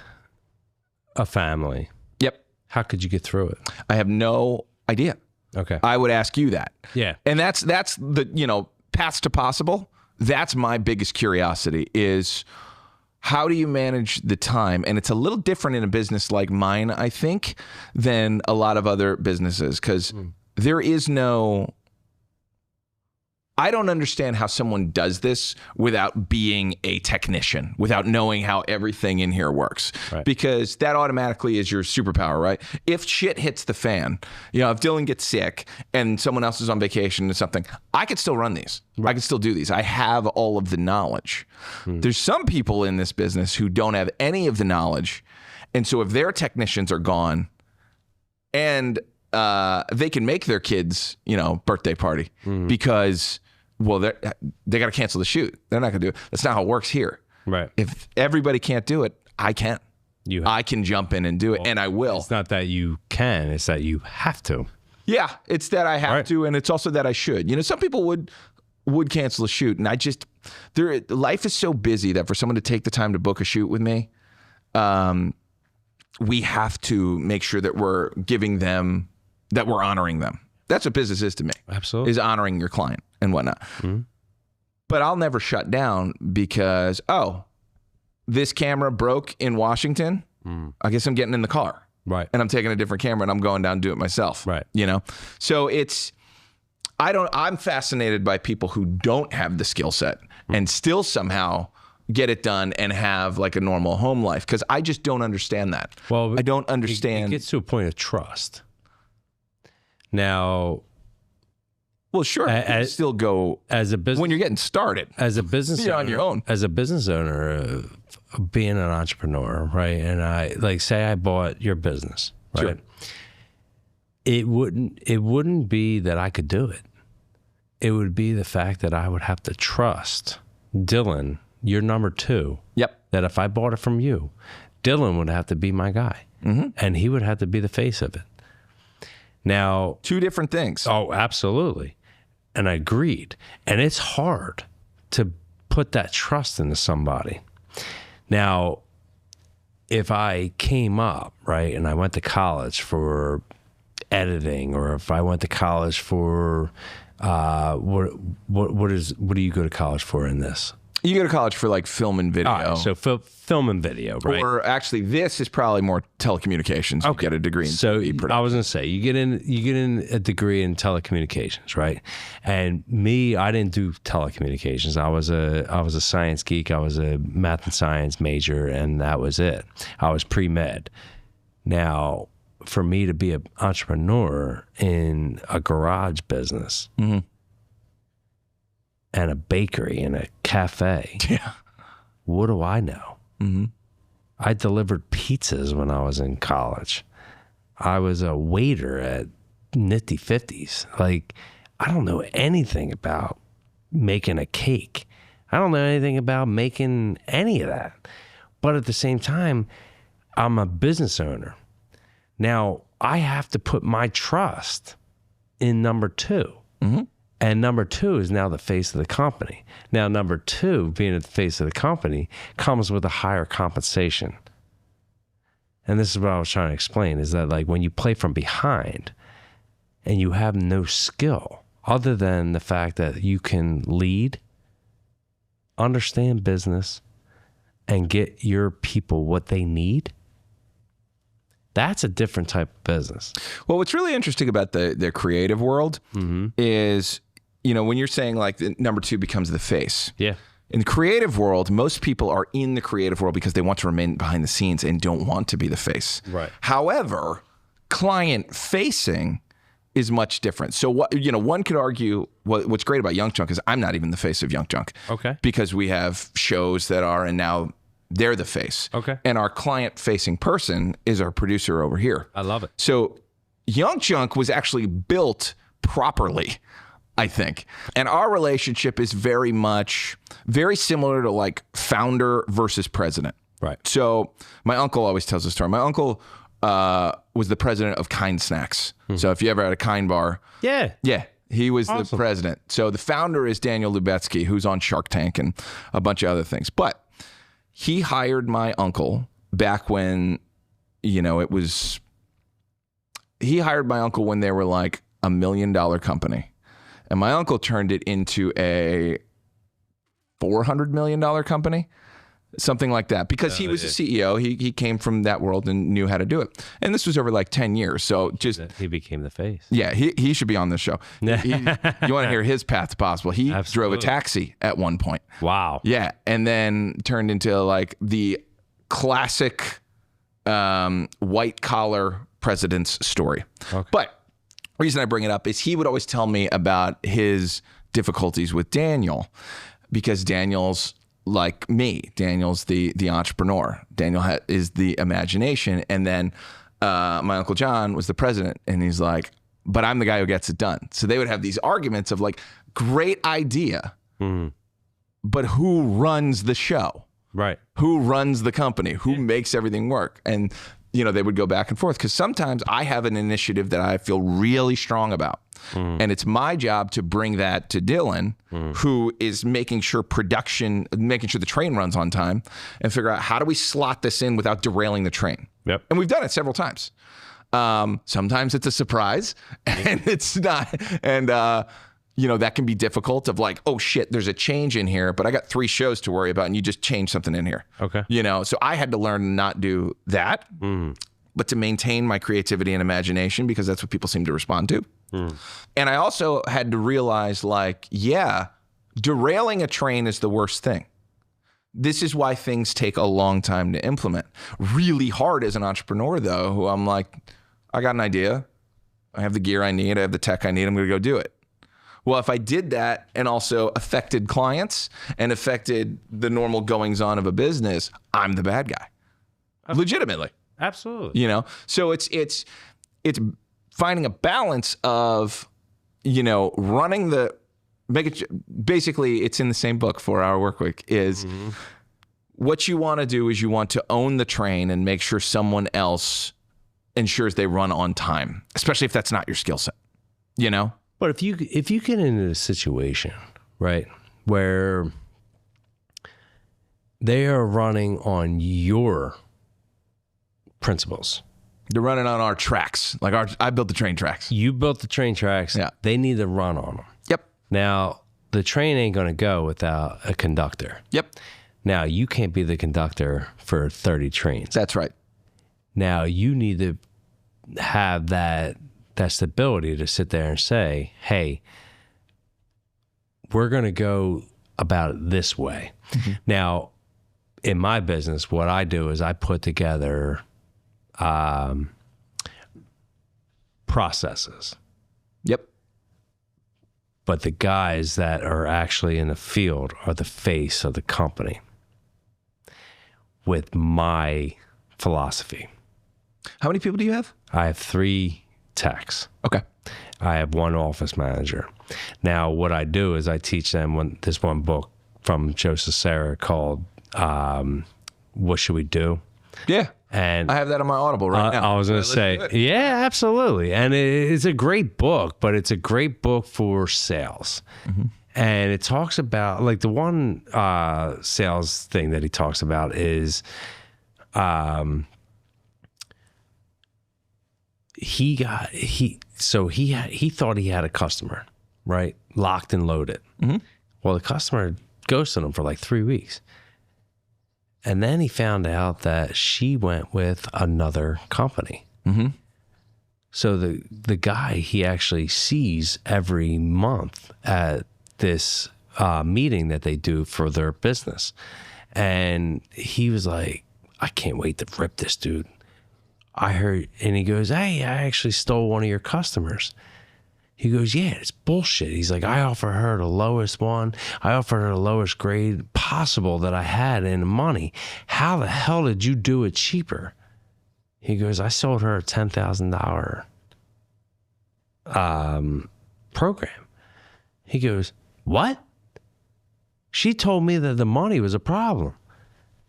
Speaker 1: a family.
Speaker 2: Yep.
Speaker 1: How could you get through it?
Speaker 2: I have no idea.
Speaker 1: Okay.
Speaker 2: I would ask you that.
Speaker 1: Yeah.
Speaker 2: And that's the, paths to possible. That's my biggest curiosity is how do you manage the time? And it's a little different in a business like mine, I think, than a lot of other businesses because there is no... I don't understand how someone does this without being a technician, without knowing how everything in here works.
Speaker 1: Right.
Speaker 2: Because that automatically is your superpower, right? If shit hits the fan, if Dylan gets sick and someone else is on vacation or something, I could still run these. Right. I could still do these. I have all of the knowledge. There's some people in this business who don't have any of the knowledge. And so if their technicians are gone and they can make their kids, birthday party because... Well, they got to cancel the shoot. They're not going to do it. That's not how it works here.
Speaker 1: Right.
Speaker 2: If everybody can't do it, I can. I can jump in and do it, and I will.
Speaker 1: It's not that you can, it's that you have to.
Speaker 2: Yeah, it's that I have to, and it's also that I should. Some people would cancel a shoot, and life is so busy that for someone to take the time to book a shoot with me, we have to make sure that we're giving them, that we're honoring them. That's what business is to me.
Speaker 1: Absolutely.
Speaker 2: Is honoring your client and whatnot. Mm-hmm. But I'll never shut down because, this camera broke in Washington. I guess I'm getting in the car.
Speaker 1: Right.
Speaker 2: And I'm taking a different camera and I'm going down and do it myself.
Speaker 1: Right.
Speaker 2: So I'm fascinated by people who don't have the skill set and still somehow get it done and have like a normal home life. Because I just don't understand that.
Speaker 1: Well,
Speaker 2: I don't understand.
Speaker 1: It gets to a point of trust. Now,
Speaker 2: well, sure, you still go
Speaker 1: as a business
Speaker 2: when you're getting started.
Speaker 1: As a business owner,
Speaker 2: on your own.
Speaker 1: As a business owner, being an entrepreneur, right? And say I bought your business, right?
Speaker 2: Sure.
Speaker 1: It wouldn't be that I could do it. It would be the fact that I would have to trust Dylan, your number two.
Speaker 2: Yep.
Speaker 1: That if I bought it from you, Dylan would have to be my guy, and he would have to be the face of it. Now,
Speaker 2: two different things.
Speaker 1: Oh, absolutely. And I agreed. And it's hard to put that trust into somebody. Now, if I came up, right, and I went to college for editing, or if I went to college for what do you go to college for in this?
Speaker 2: You go to college for like film and video.
Speaker 1: All right, so film and video, right?
Speaker 2: Or actually, this is probably more telecommunications. You get a degree in TV production.
Speaker 1: I was going to say, you get in a degree in telecommunications, right? And me, I didn't do telecommunications. I was a science geek. I was a math and science major, and that was it. I was pre-med. Now, for me to be an entrepreneur in a garage business, and a bakery and a cafe.
Speaker 2: Yeah.
Speaker 1: What do I know? I delivered pizzas when I was in college. I was a waiter at Nifty 50s. I don't know anything about making a cake. I don't know anything about making any of that. But at the same time, I'm a business owner. Now, I have to put my trust in number two. And number two is now the face of the company. Now, number two, being at the face of the company, comes with a higher compensation. And this is what I was trying to explain, is that when you play from behind and you have no skill other than the fact that you can lead, understand business, and get your people what they need, that's a different type of business.
Speaker 2: Well, what's really interesting about the creative world is, when you're saying the number two becomes the face.
Speaker 1: Yeah.
Speaker 2: In the creative world, most people are in the creative world because they want to remain behind the scenes and don't want to be the face.
Speaker 1: Right.
Speaker 2: However, client facing is much different. So one could argue what's great about Young Chunk is I'm not even the face of Young Chunk.
Speaker 1: Okay.
Speaker 2: Because we have shows that are, and now they're the face.
Speaker 1: Okay.
Speaker 2: And our client facing person is our producer over here.
Speaker 1: I love it.
Speaker 2: So Young Chunk was actually built properly, I think. And our relationship is very similar to founder versus president.
Speaker 1: Right.
Speaker 2: So my uncle always tells the story. My uncle was the president of Kind Snacks. So if you ever had a Kind bar.
Speaker 1: Yeah.
Speaker 2: Yeah. He was
Speaker 1: Awesome.
Speaker 2: the president. So the founder is Daniel Lubetsky, who's on Shark Tank and a bunch of other things. But he hired my uncle back when it was, he hired my uncle when they were like $1 million company. And my uncle turned it into a $400 million company, something like that, because he was a CEO. He came from that world and knew how to do it. And this was over like 10 years. So
Speaker 1: he became the face.
Speaker 2: Yeah, he should be on this show. You want to hear his path to possible. He drove a taxi at one point.
Speaker 1: Wow.
Speaker 2: Yeah. And then turned into like the classic white collar president's story. Okay. But the reason I bring it up is he would always tell me about his difficulties with Daniel, because Daniel's like me. Daniel's the entrepreneur. Daniel is the imagination. And then my Uncle John was the president. And he's like, but I'm the guy who gets it done. So they would have these arguments of like, great idea, but who runs the show?
Speaker 1: Right.
Speaker 2: Who runs the company? Who makes everything work? And they would go back and forth, because sometimes I have an initiative that I feel really strong about. And it's my job to bring that to Dylan, who is making sure the train runs on time, and figure out how do we slot this in without derailing the train.
Speaker 1: Yep.
Speaker 2: And we've done it several times. Sometimes it's a surprise and it's not. And, that can be difficult of like, oh shit, there's a change in here, but I got 3 shows to worry about and you just changed something in here.
Speaker 1: Okay.
Speaker 2: So I had to learn to not do that, but to maintain my creativity and imagination, because that's what people seem to respond to. And I also had to realize like, derailing a train is the worst thing. This is why things take a long time to implement. Really hard as an entrepreneur though, who I'm like, I got an idea. I have the gear I need. I have the tech I need. I'm going to go do it. Well, if I did that and also affected clients and affected the normal goings on of a business, I'm the bad guy. Legitimately.
Speaker 1: Absolutely.
Speaker 2: So it's finding a balance of, running basically it's in the same book, 4-Hour Workweek, is what you want to do is you want to own the train and make sure someone else ensures they run on time, especially if that's not your skill set,
Speaker 1: But if you get into a situation, right, where they are running on your principles.
Speaker 2: They're running on our tracks. I built the train tracks.
Speaker 1: You built the train tracks.
Speaker 2: Yeah.
Speaker 1: They need to run on them.
Speaker 2: Yep.
Speaker 1: Now, the train ain't going to go without a conductor.
Speaker 2: Yep.
Speaker 1: Now, you can't be the conductor for 30 trains.
Speaker 2: That's right.
Speaker 1: Now, you need to have that stability to sit there and say, hey, we're going to go about it this way. Now, in my business, what I do is I put together processes.
Speaker 2: Yep.
Speaker 1: But the guys that are actually in the field are the face of the company with my philosophy.
Speaker 2: How many people do you have?
Speaker 1: I have 3 techs.
Speaker 2: Okay.
Speaker 1: I have 1 office manager. Now, what I do is I teach them this one book from Joseph Seraph called What Should We Do?
Speaker 2: Yeah.
Speaker 1: And
Speaker 2: I have that on my Audible right now.
Speaker 1: I was going to say, yeah, absolutely. And it's a great book, but it's a great book for sales. And it talks about, like, the one sales thing that he talks about is he thought he had a customer, right? Locked and loaded. Well, the customer ghosted him for like 3 weeks. And then he found out that she went with another company. So the guy he actually sees every month at this meeting that they do for their business. And he was like, I can't wait to rip this dude. I heard, and he goes, hey, I actually stole one of your customers. He goes, yeah, it's bullshit. He's like, I offer her the lowest one. I offered her the lowest grade possible that I had in money. How the hell did you do it cheaper? He goes, I sold her a $10,000 program. He goes, what? She told me that the money was a problem.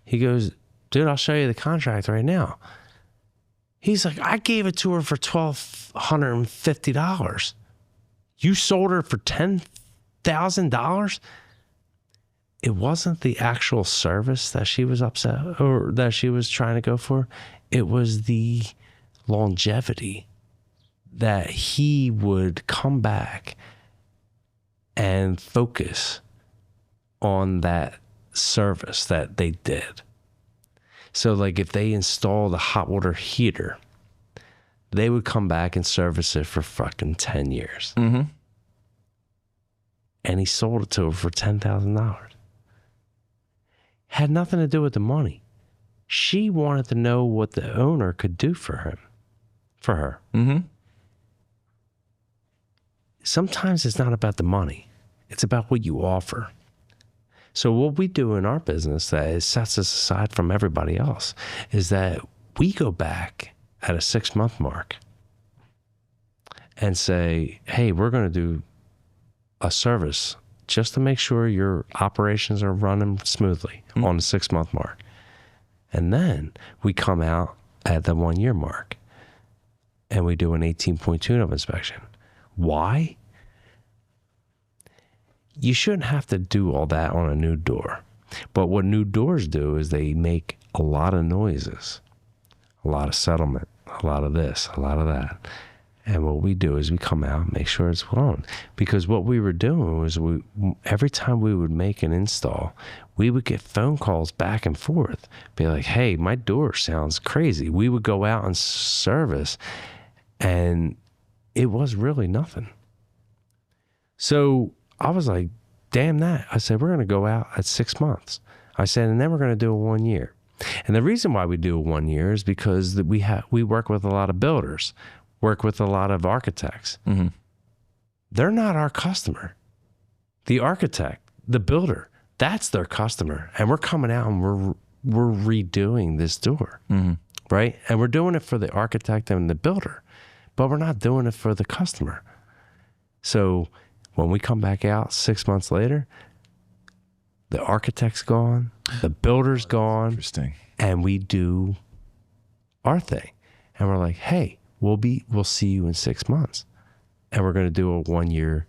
Speaker 1: He goes, dude, I'll show you the contract right now. He's like, I gave it to her for $1,250. You sold her for $10,000? it wasn't the actual service that she was upset or that she was trying to go for. It was the longevity that he would come back and focus on that service that they did. So like if they installed a hot water heater, they would come back and service it for fucking 10 years.
Speaker 2: Mm-hmm.
Speaker 1: And he sold it to her for $10,000. Had nothing to do with the money. She wanted to know what the owner could do for her.
Speaker 2: Mm-hmm.
Speaker 1: Sometimes it's not about the money. It's about what you offer. So what we do in our business that sets us aside from everybody else is that we go back at a 6-month mark and say, hey, we're going to do a service just to make sure your operations are running smoothly on the 6-month mark. And then we come out at the 1-year mark and we do an 18-point tune-up inspection. Why? You shouldn't have to do all that on a new door. But what new doors do is they make a lot of noises, a lot of settlement, a lot of this, a lot of that. And what we do is we come out and make sure it's on. Because what we were doing was every time we would make an install, we would get phone calls back and forth. Be like, hey, my door sounds crazy. We would go out and service, and it was really nothing. So I was like, damn that. I said, we're going to go out at 6 months. I said, and then we're going to do a 1 year. And the reason why we do a 1 year is because we work with a lot of builders, work with a lot of architects.
Speaker 2: Mm-hmm.
Speaker 1: They're not our customer. The architect, the builder, that's their customer. And we're coming out and we're redoing this door, right? And we're doing it for the architect and the builder, but we're not doing it for the customer. So when we come back out 6 months later, the architect's gone, the builder's gone.
Speaker 2: Interesting.
Speaker 1: And we do our thing. And we're like, hey, we'll see you in 6 months. And we're going to do a 1 year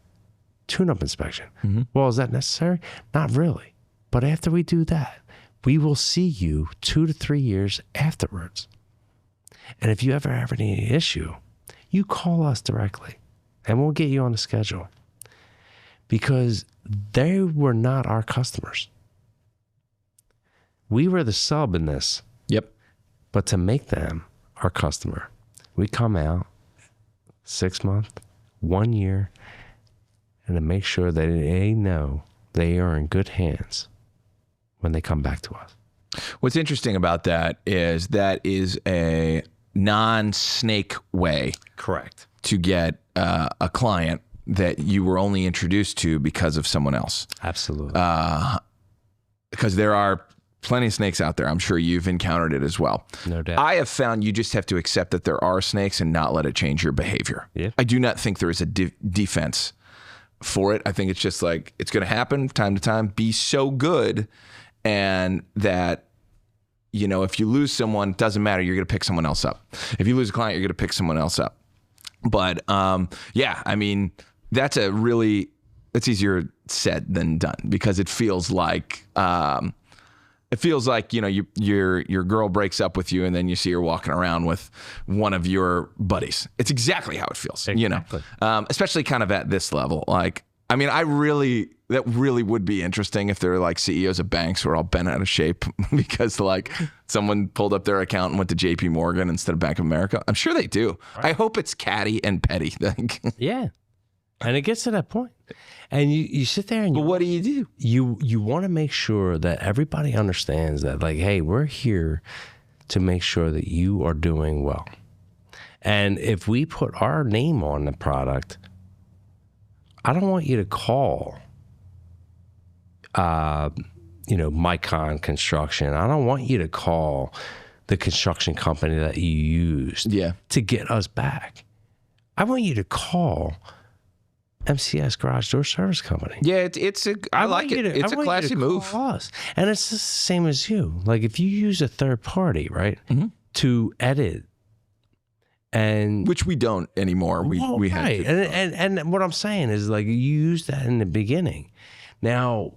Speaker 1: tune-up inspection. Mm-hmm. Well, is that necessary? Not really. But after we do that, we will see you 2 to 3 years afterwards. And if you ever have any issue, you call us directly and we'll get you on the schedule. Because they were not our customers. We were the sub in this.
Speaker 2: Yep.
Speaker 1: But to make them our customer, we come out 6 months, 1 year, and to make sure that they know they are in good hands when they come back to us.
Speaker 2: What's interesting about that is a non-snake way.
Speaker 1: Correct.
Speaker 2: To get a client that you were only introduced to because of someone else.
Speaker 1: Absolutely.
Speaker 2: Because there are plenty of snakes out there. I'm sure you've encountered it as well.
Speaker 1: No doubt.
Speaker 2: I have found you just have to accept that there are snakes and not let it change your behavior.
Speaker 1: Yeah.
Speaker 2: I do not think there is a defense for it. I think it's just like, it's going to happen time to time. Be so good, and that, you know, if you lose someone, it doesn't matter. You're going to pick someone else up. If you lose a client, you're going to pick someone else up. But yeah, I mean, that's easier said than done, because it feels like you know, your girl breaks up with you and then you see her walking around with one of your buddies. It's exactly how it feels,
Speaker 1: exactly.
Speaker 2: You know, especially kind of at this level. Like, I mean, that really would be interesting if they're like CEOs of banks who are all bent out of shape because like someone pulled up their account and went to JP Morgan instead of Bank of America. I'm sure they do. Right. I hope it's catty and petty.
Speaker 1: Yeah. And it gets to that point. And you sit there and
Speaker 2: but what do?
Speaker 1: You want to make sure that everybody understands that, like, hey, we're here to make sure that you are doing well. And if we put our name on the product, I don't want you to call, Micon Construction. I don't want you to call the construction company that you used to get us back. I want you to call MCS Garage Door Service Company.
Speaker 2: Yeah, I like it. It's a classy move.
Speaker 1: Us. And it's the same as you. Like if you use a third party, right, to edit, and
Speaker 2: which we don't anymore. We had
Speaker 1: right. And what I'm saying is, like, you used that in the beginning. Now,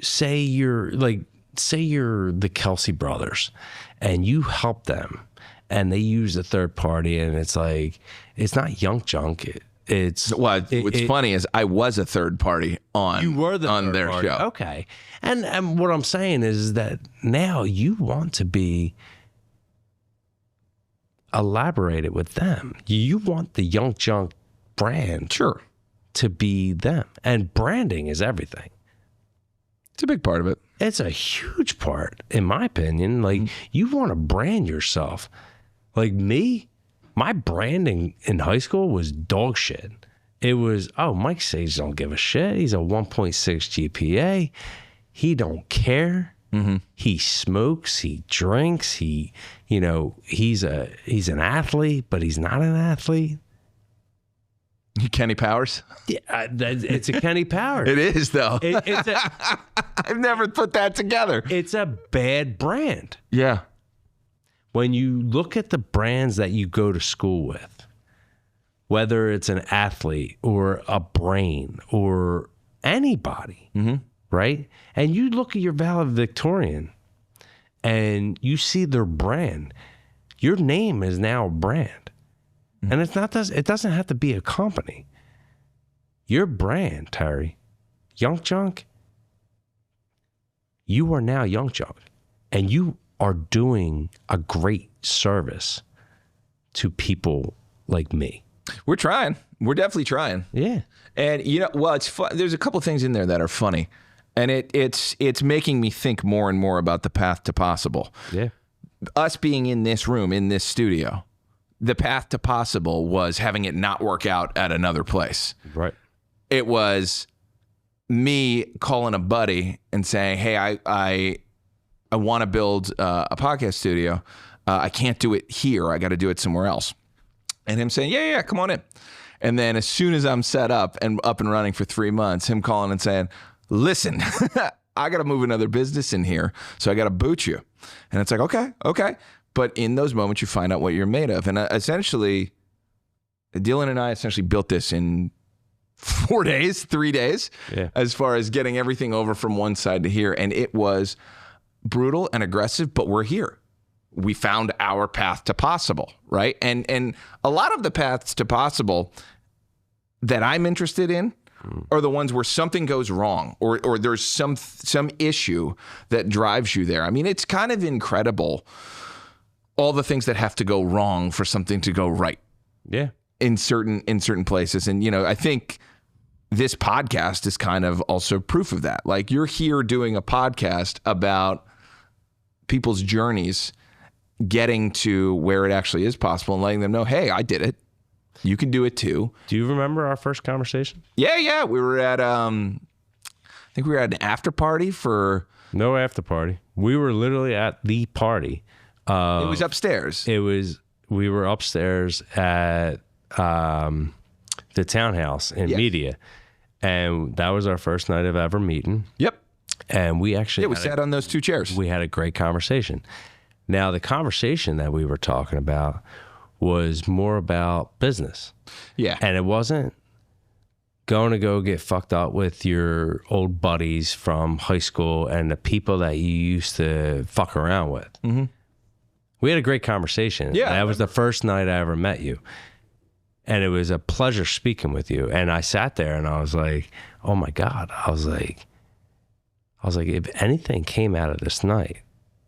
Speaker 1: say you're the Kelsey brothers and you help them and they use a third party and it's like, it's not Young Junk. What's
Speaker 2: funny is I was a third party on their show.
Speaker 1: Okay. And what I'm saying is that now you want to be elaborated with them. You want the Young Junk brand to be them. And branding is everything.
Speaker 2: It's a big part of it.
Speaker 1: It's a huge part, in my opinion. Like, you want to brand yourself. Like me, my branding in high school was dog shit. It was, Mike Sage don't give a shit. He's a 1.6 GPA. He don't care. He smokes. He drinks. He's an athlete, but he's not an athlete.
Speaker 2: Kenny Powers?
Speaker 1: Yeah, it's a Kenny Powers.
Speaker 2: It is, though. I've never put that together.
Speaker 1: It's a bad brand.
Speaker 2: Yeah.
Speaker 1: When you look at the brands that you go to school with, whether it's an athlete or a brain or anybody, right? And you look at your valedictorian and you see their brand, your name is now a brand. And it doesn't have to be a company. Your brand, Terry, Young Junk, you are now Young Junk. And you are doing a great service to like me.
Speaker 2: We're trying. We're definitely trying.
Speaker 1: Yeah.
Speaker 2: And it's fun. There's a couple things in there that are funny, and it's making me think more and more about the path to possible.
Speaker 1: Yeah.
Speaker 2: Us being in this room, in this studio, the path to possible was having it not work out at another place.
Speaker 1: Right.
Speaker 2: It was me calling a buddy and saying, "Hey, I want to build a podcast studio. I can't do it here. I got to do it somewhere else." And him saying, yeah, come on in. And then as soon as I'm set up and running for 3 months, him calling and saying, "Listen, I got to move another business in here, so I got to boot you." And it's like, okay. But in those moments, you find out what you're made of. And essentially, Dylan and I built this in 3 days, as far as getting everything over from one side to here. And it was brutal and aggressive, but we're here. We found our path to possible, right? And a lot of the paths to possible that I'm interested in are the ones where something goes wrong or there's some issue that drives you there. I mean, it's kind of incredible, all the things that have to go wrong for something to go right.
Speaker 1: Yeah.
Speaker 2: In certain places. And, I think this podcast is kind of also proof of that. Like, you're here doing a podcast about people's journeys getting to where it actually is possible and letting them know, hey, I did it. You can do it too.
Speaker 1: Do you remember our first conversation?
Speaker 2: Yeah. We were at, I think we were at an after party for...
Speaker 1: No after party. We were literally at the party.
Speaker 2: It was upstairs.
Speaker 1: We were upstairs at the townhouse in media. And that was our first night of ever meeting.
Speaker 2: Yep.
Speaker 1: And we actually...
Speaker 2: we sat on those 2 chairs.
Speaker 1: We had a great conversation. Now, the conversation that we were talking about was more about business.
Speaker 2: Yeah.
Speaker 1: And it wasn't going to go get fucked up with your old buddies from high school and the people that you used to fuck around with. Mm-hmm. We had a great conversation.
Speaker 2: Yeah.
Speaker 1: That was the first night I ever met you. And it was a pleasure speaking with you. And I sat there and I was like, oh my God. I was like, if anything came out of this night,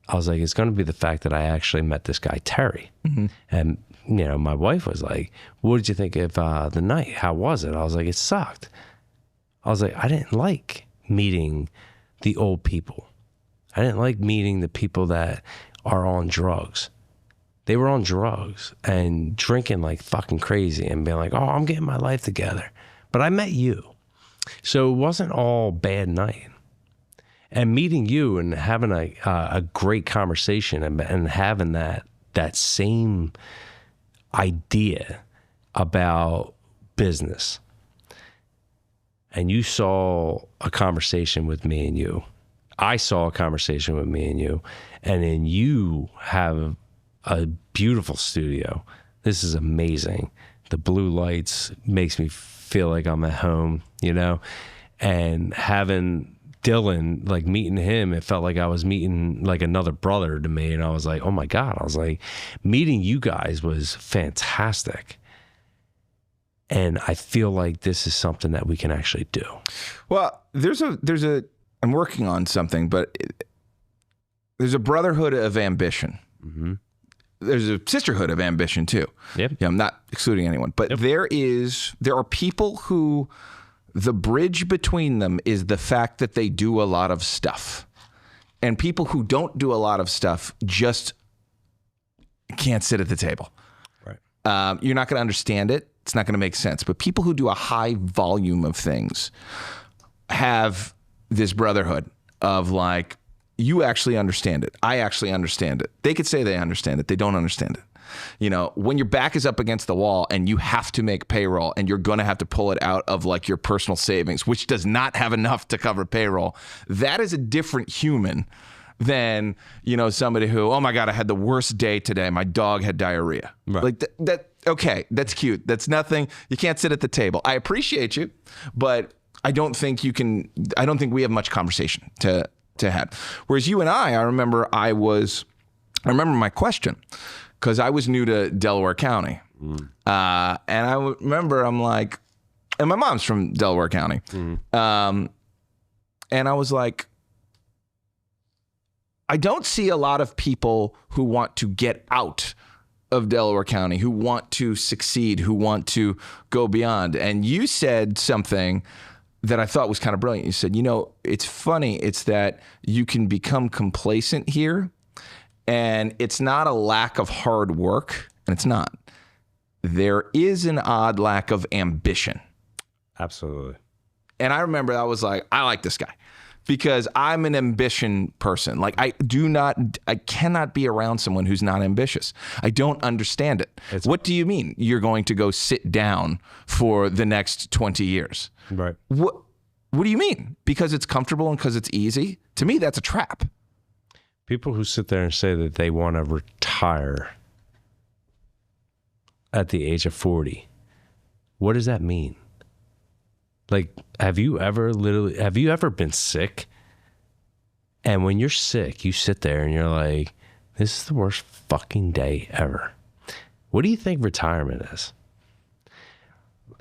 Speaker 1: I was like, it's going to be the fact that I actually met this guy, Terry. Mm-hmm. And, my wife was like, what did you think of the night? How was it? I was like, it sucked. I was like, I didn't like meeting the old people. I didn't like meeting the people that are on drugs. They were on drugs and drinking like fucking crazy and being like, oh, I'm getting my life together. But I met you. So it wasn't all bad night. And meeting you and having a great conversation and having that same idea about business. And you saw a conversation with me and you. I saw a conversation with me and you. And then you have a beautiful studio. This is amazing. The blue lights makes me feel like I'm at home, and having Dylan, like meeting him, it felt like I was meeting like another brother to me. And I was like, oh my God. I was like, meeting you guys was fantastic. And I feel like this is something that we can actually do.
Speaker 2: Well, I'm working on something, but there's a brotherhood of ambition.
Speaker 1: Mm-hmm.
Speaker 2: There's a sisterhood of ambition too.
Speaker 1: Yep.
Speaker 2: Yeah, I'm not excluding anyone, but there are people who the bridge between them is the fact that they do a lot of stuff. And people who don't do a lot of stuff just can't sit at the table.
Speaker 1: Right.
Speaker 2: You're not going to understand it. It's not going to make sense. But people who do a high volume of things have this brotherhood of like, you actually understand it. I actually understand it. They could say they understand it. They don't understand it. You know, when your back is up against the wall and you have to make payroll and you're going to have to pull it out of like your personal savings, which does not have enough to cover payroll, that is a different human than, you know, somebody who, oh my God, I had the worst day today. My dog had diarrhea.
Speaker 1: Right.
Speaker 2: Like that. Okay, that's cute. That's nothing. You can't sit at the table. I appreciate you, but I don't think we have much conversation to have. Whereas you and I remember my question because I was new to Delaware County. And I remember I'm like, and my mom's from Delaware County. And I was like, I don't see a lot of people who want to get out of Delaware County, who want to succeed, who want to go beyond. And you said something that I thought was kind of brilliant. You said, you know, it's funny. It's that you can become complacent here, and it's not a lack of hard work, and it's not. There is an odd lack of ambition.
Speaker 1: Absolutely.
Speaker 2: And I remember I was like, I like this guy. Because I'm an ambition person. Like I cannot be around someone who's not ambitious. I don't understand it. What do you mean you're going to go sit down for the next 20 years?
Speaker 1: Right.
Speaker 2: What do you mean? Because it's comfortable and because it's easy? To me, that's a trap.
Speaker 1: People who sit there and say that they want to retire at the age of 40, what does that mean? Like, have you ever been sick? And when you're sick, you sit there and you're like, this is the worst fucking day ever. What do you think retirement is?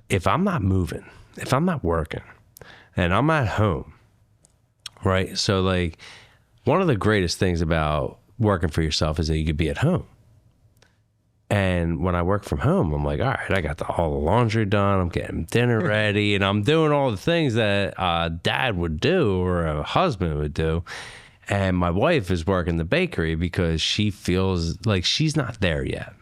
Speaker 1: If I'm not moving, if I'm not working, and I'm at home, right? So like, one of the greatest things about working for yourself is that you could be at home. And when I work from home, I'm like, all right, I got all the laundry done. I'm getting dinner ready, and I'm doing all the things that a dad would do or a husband would do. And my wife is working the bakery because she feels like she's not there yet.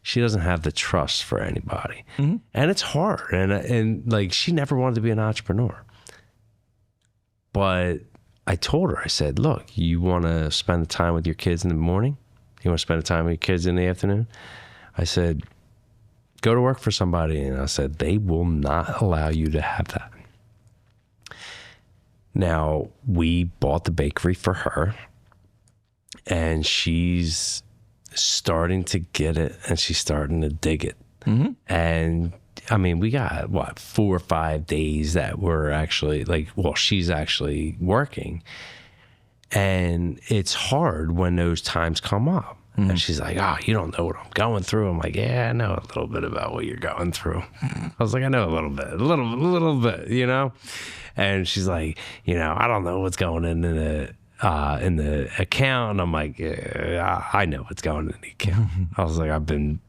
Speaker 1: She doesn't have the trust for anybody. Mm-hmm. And it's hard. And like, she never wanted to be an entrepreneur. But I told her, I said, look, you want to spend the time with your kids in the morning? You want to spend the time with your kids in the afternoon? I said, go to work for somebody. And I said, they will not allow you to have that. Now, we bought the bakery for her, and she's starting to get it, and she's starting to dig it. Mm-hmm. And I mean, we got 4 or 5 days that we're actually she's actually working. And it's hard when those times come up. Mm-hmm. And she's like, oh, you don't know what I'm going through. I'm like, yeah, I know a little bit about what you're going through. I was like, I know a little bit, you know? And she's like, you know, I don't know what's going in the account. And I'm like, yeah, I know what's going in the account. I was like, I've been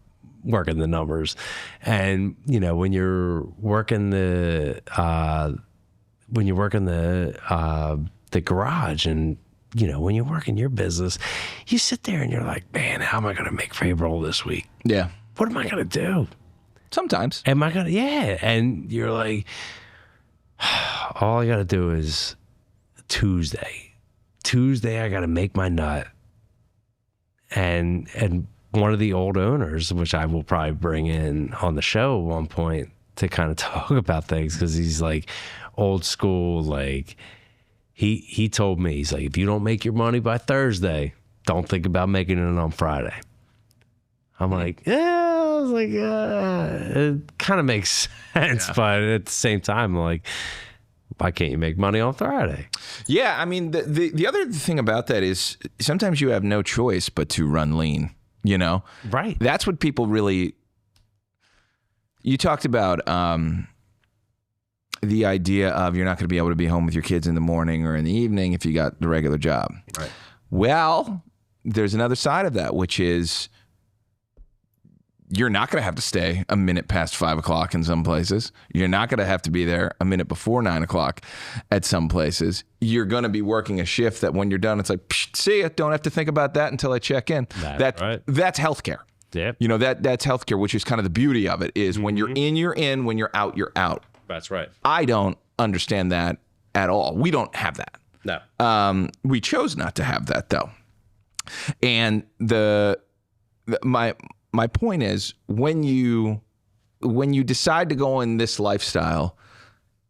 Speaker 1: working the numbers. And, you know, when you're working the garage, and you know, when you're working your business, you sit there and you're like, man, how am I going to make payroll this week?
Speaker 2: Yeah.
Speaker 1: What am I going to do?
Speaker 2: Sometimes.
Speaker 1: Am I going to, yeah. And you're like, all I got to do is Tuesday, I got to make my nut. And one of the old owners, which I will probably bring in on the show at one point to kind of talk about things, because he's like old school, like, He told me, he's like, if you don't make your money by Thursday, don't think about making it on Friday. I'm like, yeah, I was like, it kind of makes sense. Yeah. But at the same time, like, Why can't you make money on Friday?
Speaker 2: Yeah, I mean, the other thing about that is sometimes you have no choice but to run lean, you know?
Speaker 1: Right.
Speaker 2: That's what people really... You talked about the idea of you're not going to be able to be home with your kids in the morning or in the evening if you got the regular job.
Speaker 1: Right.
Speaker 2: Well, there's another side of that, which is you're not going to have to stay a minute past 5 o'clock in some places. You're not going to have to be there a minute before 9 o'clock at some places. You're going to be working a shift that when you're done, it's like, psh, see ya. Don't have to think about that until I check in.
Speaker 1: That's right.
Speaker 2: That's healthcare.
Speaker 1: Yeah.
Speaker 2: You know, that's healthcare, which is kind of the beauty of it is when you're in, you're in. When you're out, you're out.
Speaker 1: That's right.
Speaker 2: I don't understand that at all. We don't have that.
Speaker 1: No.
Speaker 2: We chose not to have that though. And my point is when you decide to go in this lifestyle,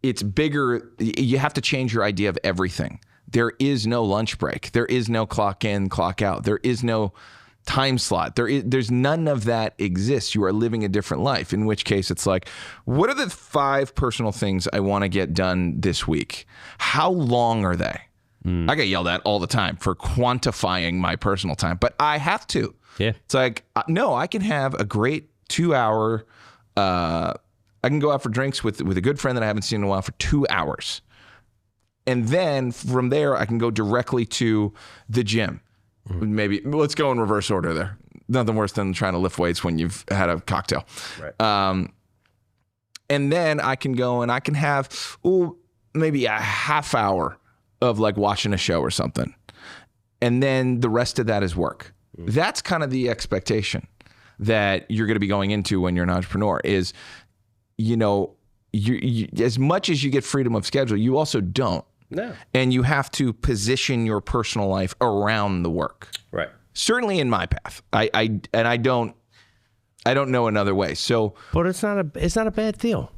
Speaker 2: it's bigger. You have to change your idea of everything. There is no lunch break. There is no clock in, clock out. There is no time slot. There's none of that exists. You are living a different life, in which case it's like, what are the 5 personal things I want to get done this week? How long are they? I get yelled at all the time for quantifying my personal time, but I have to.
Speaker 1: Yeah.
Speaker 2: It's like, no, I can have a great 2-hour, I can go out for drinks with a good friend that I haven't seen in a while for 2 hours. And then from there, I can go directly to the gym. Maybe let's go in reverse order there. Nothing worse than trying to lift weights when you've had a cocktail.
Speaker 1: Right.
Speaker 2: And then I can go and I can have maybe a half hour of like watching a show or something. And then the rest of that is work. That's kind of the expectation that you're going to be going into when you're an entrepreneur is, you know, you as much as you get freedom of schedule, you also don't.
Speaker 1: No.
Speaker 2: And you have to position your personal life around the work.
Speaker 1: Right.
Speaker 2: Certainly in my path. I don't know another way. So,
Speaker 1: but it's not a bad deal.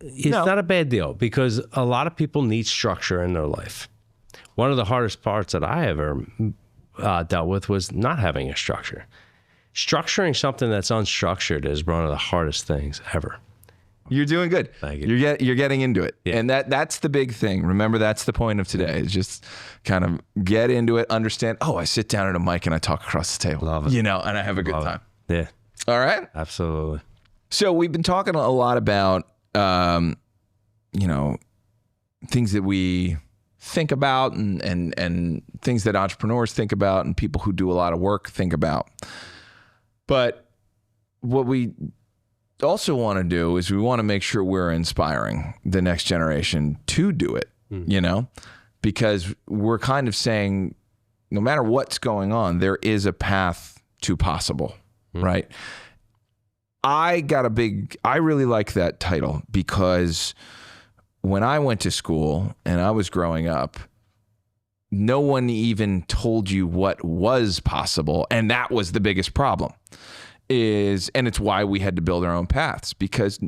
Speaker 1: It's not a bad deal because a lot of people need structure in their life. One of the hardest parts that I ever dealt with was not having a structure. Structuring something that's unstructured is one of the hardest things ever.
Speaker 2: You're doing good.
Speaker 1: Thank you.
Speaker 2: You're getting into it.
Speaker 1: Yeah.
Speaker 2: And that's the big thing. Remember, that's the point of today is just kind of get into it, understand, I sit down at a mic and I talk across the table.
Speaker 1: Love it.
Speaker 2: You know, and I have a good time.
Speaker 1: Yeah.
Speaker 2: All right?
Speaker 1: Absolutely.
Speaker 2: So we've been talking a lot about, you know, things that we think about and things that entrepreneurs think about and people who do a lot of work think about. But what we also want to do is we want to make sure we're inspiring the next generation to do it, you know, because we're kind of saying no matter what's going on, there is a path to possible, right? I really like that title because when I went to school and I was growing up, no one even told you what was possible. And that was the biggest problem. And it's why we had to build our own paths because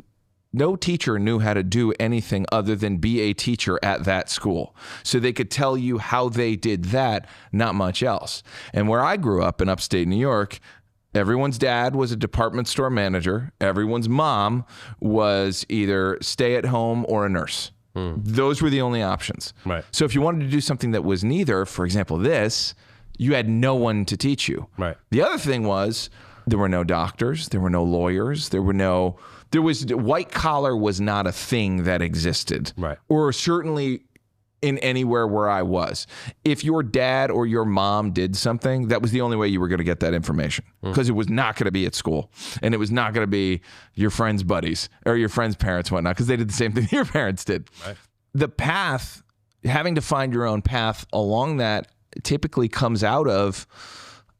Speaker 2: no teacher knew how to do anything other than be a teacher at that school. So they could tell you how they did that, not much else. And where I grew up in upstate New York, everyone's dad was a department store manager. Everyone's mom was either stay at home or a nurse. Those were the only options.
Speaker 1: Right.
Speaker 2: So if you wanted to do something that was neither, for example, this, you had no one to teach you.
Speaker 1: Right.
Speaker 2: The other thing was there were no doctors, there were no lawyers, white collar was not a thing that existed.
Speaker 1: Right.
Speaker 2: Or certainly in anywhere where I was. If your dad or your mom did something, that was the only way you were going to get that information because it was not going to be at school and it was not going to be your friend's buddies or your friend's parents and whatnot because they did the same thing your parents did.
Speaker 1: Right.
Speaker 2: The path, having to find your own path along that typically comes out of,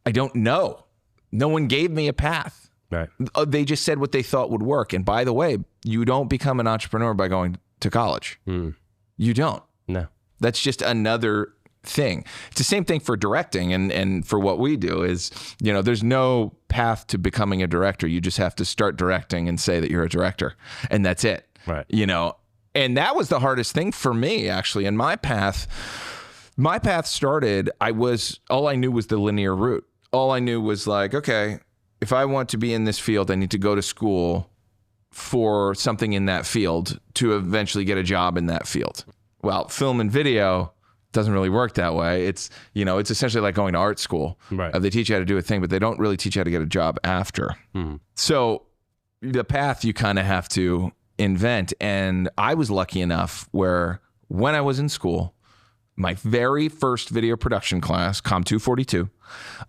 Speaker 2: I don't know. No one gave me a path.
Speaker 1: Right.
Speaker 2: They just said what they thought would work. And by the way, you don't become an entrepreneur by going to college. You don't.
Speaker 1: No.
Speaker 2: That's just another thing. It's the same thing for directing and for what we do is, you know, there's no path to becoming a director. You just have to start directing and say that you're a director and that's it.
Speaker 1: Right.
Speaker 2: You know, and that was the hardest thing for me actually in my path. My path started, all I knew was the linear route. All I knew was like, okay, if I want to be in this field, I need to go to school for something in that field to eventually get a job in that field. Well, film and video doesn't really work that way. It's essentially like going to art school.
Speaker 1: Right.
Speaker 2: They teach you how to do a thing, but they don't really teach you how to get a job after. So the path you kind of have to invent. And I was lucky enough where when I was in school, my very first video production class, Com 242,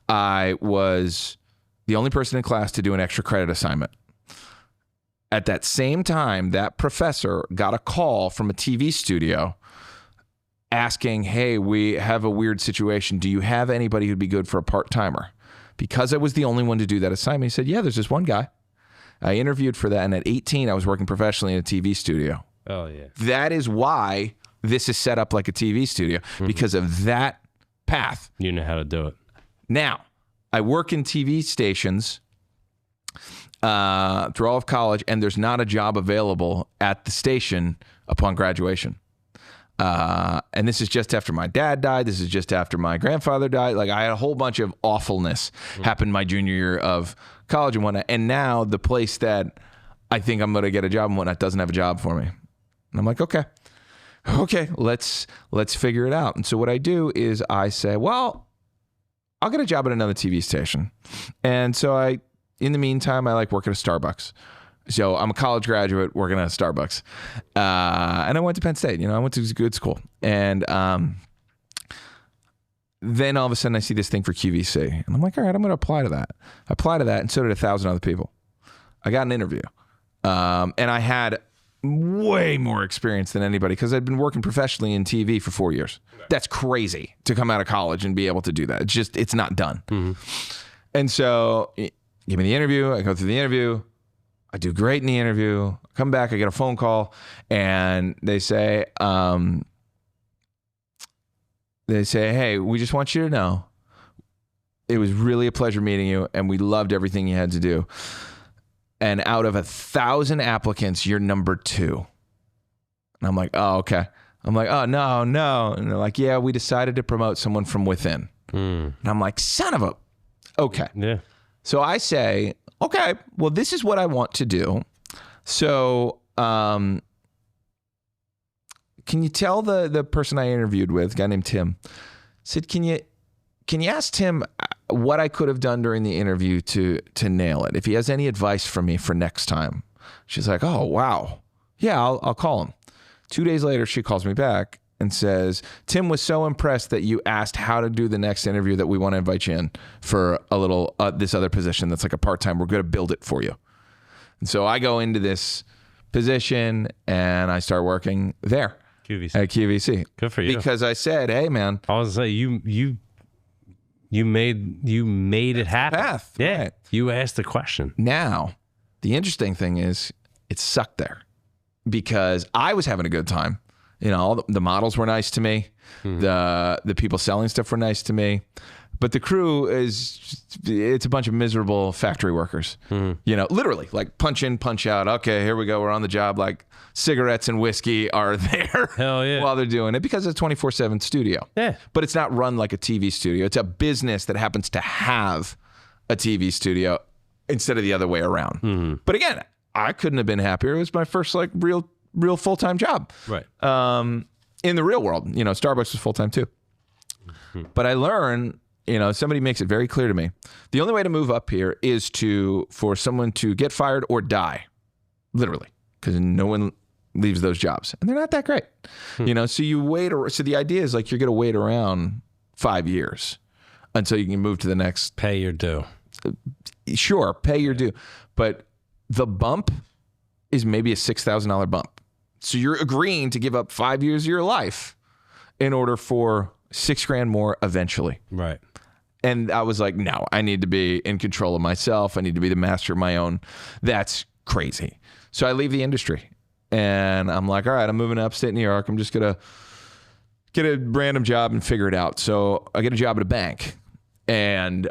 Speaker 2: I was the only person in class to do an extra credit assignment. At that same time, that professor got a call from a TV studio asking, hey, we have a weird situation. Do you have anybody who'd be good for a part-timer? Because I was the only one to do that assignment, he said, yeah, there's this one guy. I interviewed for that, and at 18, I was working professionally in a TV studio.
Speaker 1: Oh, yeah.
Speaker 2: That is why this is set up like a TV studio, because of that path.
Speaker 1: You know how to do it.
Speaker 2: Now, I work in TV stations through all of college, and there's not a job available at the station upon graduation. And this is just after my dad died. This is just after my grandfather died. Like, I had a whole bunch of awfulness happen my junior year of college and whatnot. And now the place that I think I'm going to get a job and whatnot doesn't have a job for me. And I'm like, okay, let's figure it out. And so what I do is I say, well, I'll get a job at another TV station. And so in the meantime, I like work at a Starbucks. So I'm a college graduate working at a Starbucks. And I went to Penn State. I went to a good school. And then all of a sudden I see this thing for QVC. And I'm like, all right, I'm going to apply to that. I apply to that, and so did 1,000 other people. I got an interview. And I had way more experience than anybody because I'd been working professionally in TV for 4 years. That's crazy to come out of college and be able to do that. It's not done. And so give me the interview. I go through the interview. I do great in the interview. I come back, I get a phone call, and they say, hey, we just want you to know it was really a pleasure meeting you, and we loved everything you had to do. And out of 1,000 applicants, you're number 2. And I'm like, oh, okay. I'm like, oh, no. And they're like, yeah, we decided to promote someone from within. And I'm like, son of a... Okay.
Speaker 1: Yeah.
Speaker 2: So I say, okay, well, this is what I want to do. So can you tell the person I interviewed with, a guy named Tim, said, can you ask Tim what I could have done during the interview to nail it? If he has any advice for me for next time. She's like, oh, wow. Yeah, I'll call him. 2 days later, she calls me back and says, Tim was so impressed that you asked how to do the next interview that we want to invite you in for a little, this other position that's like a part-time. We're going to build it for you. And so I go into this position and I start working there
Speaker 1: QVC.
Speaker 2: at QVC.
Speaker 1: Good for you.
Speaker 2: Because I said, hey, man.
Speaker 1: I was like, you made it happen.
Speaker 2: Path,
Speaker 1: yeah.
Speaker 2: right.
Speaker 1: You asked the question.
Speaker 2: Now, the interesting thing is it sucked there because I was having a good time. All the models were nice to me. The people selling stuff were nice to me. But the crew it's a bunch of miserable factory workers. Literally like punch in, punch out. Okay, here we go. We're on the job. Like cigarettes and whiskey are there
Speaker 1: Hell yeah.
Speaker 2: while they're doing it because it's a 24/7 studio.
Speaker 1: Yeah.
Speaker 2: But it's not run like a TV studio. It's a business that happens to have a TV studio instead of the other way around. But again, I couldn't have been happier. It was my first like real full-time job.
Speaker 1: Right.
Speaker 2: In the real world, Starbucks was full-time too. But I learned, somebody makes it very clear to me. The only way to move up here is for someone to get fired or die, literally, because no one leaves those jobs. And they're not that great. So you wait. So the idea is like you're going to wait around 5 years until you can move to the next.
Speaker 1: Pay your due.
Speaker 2: Sure, pay your due. But the bump is maybe a $6,000 bump. So you're agreeing to give up 5 years of your life in order for $6,000 more eventually.
Speaker 1: Right.
Speaker 2: And I was like, no, I need to be in control of myself. I need to be the master of my own. That's crazy. So I leave the industry and I'm like, all right, I'm moving to upstate New York. I'm just going to get a random job and figure it out. So I get a job at a bank and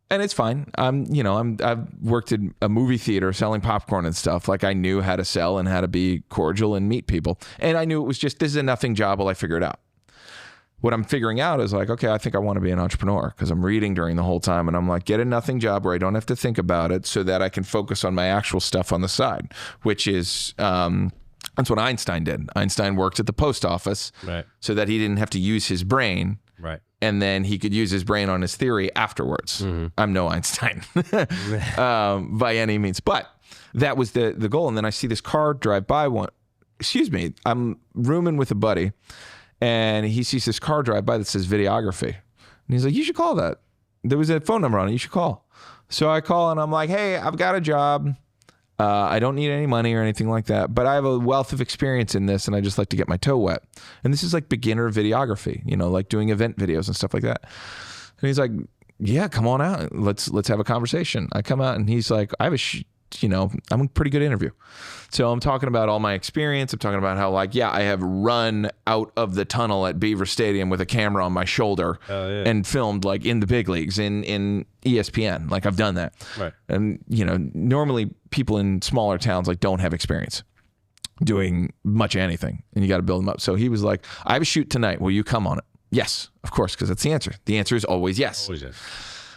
Speaker 2: it's fine. I've worked in a movie theater selling popcorn and stuff. Like I knew how to sell and how to be cordial and meet people. And I knew it was just, this is a nothing job. Well, I figure it out. What I'm figuring out is like, okay, I think I want to be an entrepreneur because I'm reading during the whole time. And I'm like, get a nothing job where I don't have to think about it so that I can focus on my actual stuff on the side, which is That's what Einstein did. Einstein worked at the post office
Speaker 1: Right.
Speaker 2: so that he didn't have to use his brain.
Speaker 1: Right.
Speaker 2: And then he could use his brain on his theory afterwards. I'm no Einstein by any means. But that was the goal. And then I see this car drive by I'm rooming with a buddy, and he sees this car drive by that says videography. And he's like, you should call that. There was a phone number on it. You should call. So I call and I'm like, hey, I've got a job. I don't need any money or anything like that, but I have a wealth of experience in this and I just like to get my toe wet. And this is like beginner videography, like doing event videos and stuff like that. And he's like, yeah, come on out. Let's have a conversation. I come out and he's like, I'm a pretty good interview. So I'm talking about all my experience. I'm talking about how I have run out of the tunnel at Beaver Stadium with a camera on my shoulder and filmed in the big leagues in ESPN. I've done that.
Speaker 1: Right.
Speaker 2: And, normally people in smaller towns don't have experience doing much of anything, and you got to build them up. So he was like, I have a shoot tonight. Will you come on it? Yes, of course, because that's the answer. The answer is always yes.
Speaker 1: Always yes.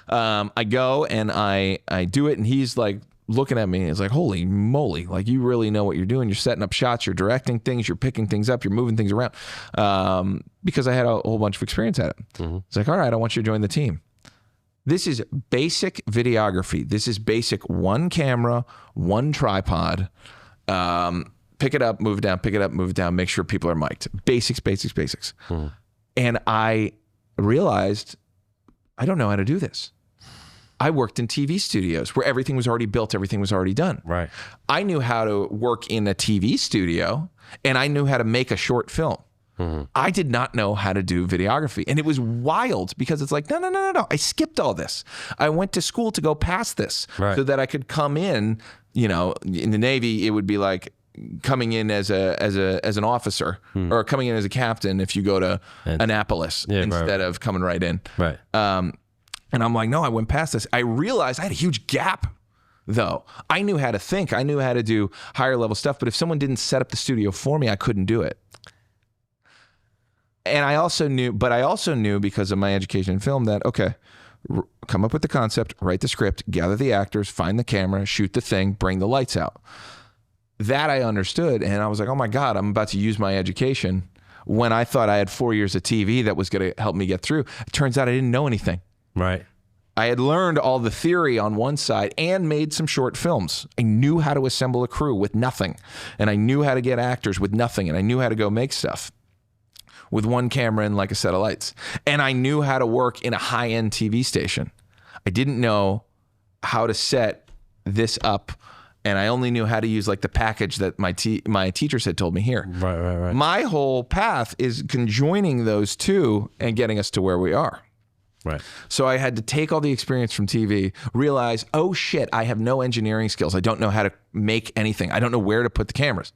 Speaker 2: I go and I do it, and he's looking at me and it's like, holy moly, you really know what you're doing. You're setting up shots, you're directing things, you're picking things up, you're moving things around. Because I had a whole bunch of experience at it. It's like, all right, I want you to join the team. This is basic videography. This is basic one camera, one tripod. Pick it up, move it down, pick it up, move it down, make sure people are mic'd. Basics. And I realized I don't know how to do this. I worked in TV studios where everything was already built, everything was already done.
Speaker 1: Right.
Speaker 2: I knew how to work in a TV studio and I knew how to make a short film. I did not know how to do videography. And it was wild because it's like, no. I skipped all this. I went to school to go past this so that I could come in, in the Navy, it would be like coming in as an officer or coming in as a captain if you go to Annapolis instead of coming right in.
Speaker 1: Right.
Speaker 2: And I'm like, no, I went past this. I realized I had a huge gap, though. I knew how to think. I knew how to do higher level stuff. But if someone didn't set up the studio for me, I couldn't do it. And I also knew because of my education in film that, okay, come up with the concept, write the script, gather the actors, find the camera, shoot the thing, bring the lights out. That I understood. And I was like, oh my God, I'm about to use my education when I thought I had 4 years of TV that was going to help me get through. It turns out I didn't know anything.
Speaker 1: Right.
Speaker 2: I had learned all the theory on one side and made some short films. I knew how to assemble a crew with nothing. And I knew how to get actors with nothing. And I knew how to go make stuff with one camera and a set of lights. And I knew how to work in a high-end TV station. I didn't know how to set this up. And I only knew how to use the package that my teachers had told me here.
Speaker 1: Right.
Speaker 2: My whole path is conjoining those two and getting us to where we are.
Speaker 1: Right.
Speaker 2: So I had to take all the experience from TV, realize, oh shit, I have no engineering skills. I don't know how to make anything. I don't know where to put the cameras.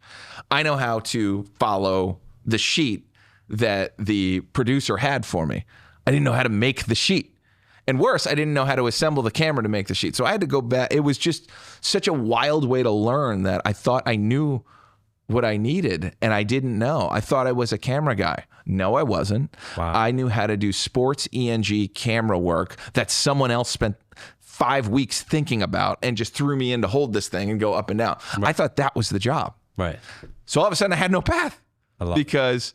Speaker 2: I know how to follow the sheet that the producer had for me. I didn't know how to make the sheet. And worse, I didn't know how to assemble the camera to make the sheet. So I had to go back. It was just such a wild way to learn that I thought I knew what I needed and I didn't know. I thought I was a camera guy. No, I wasn't.
Speaker 1: Wow.
Speaker 2: I knew how to do sports ENG camera work that someone else spent 5 weeks thinking about and just threw me in to hold this thing and go up and down. Right. I thought that was the job.
Speaker 1: Right.
Speaker 2: So all of a sudden I had no path because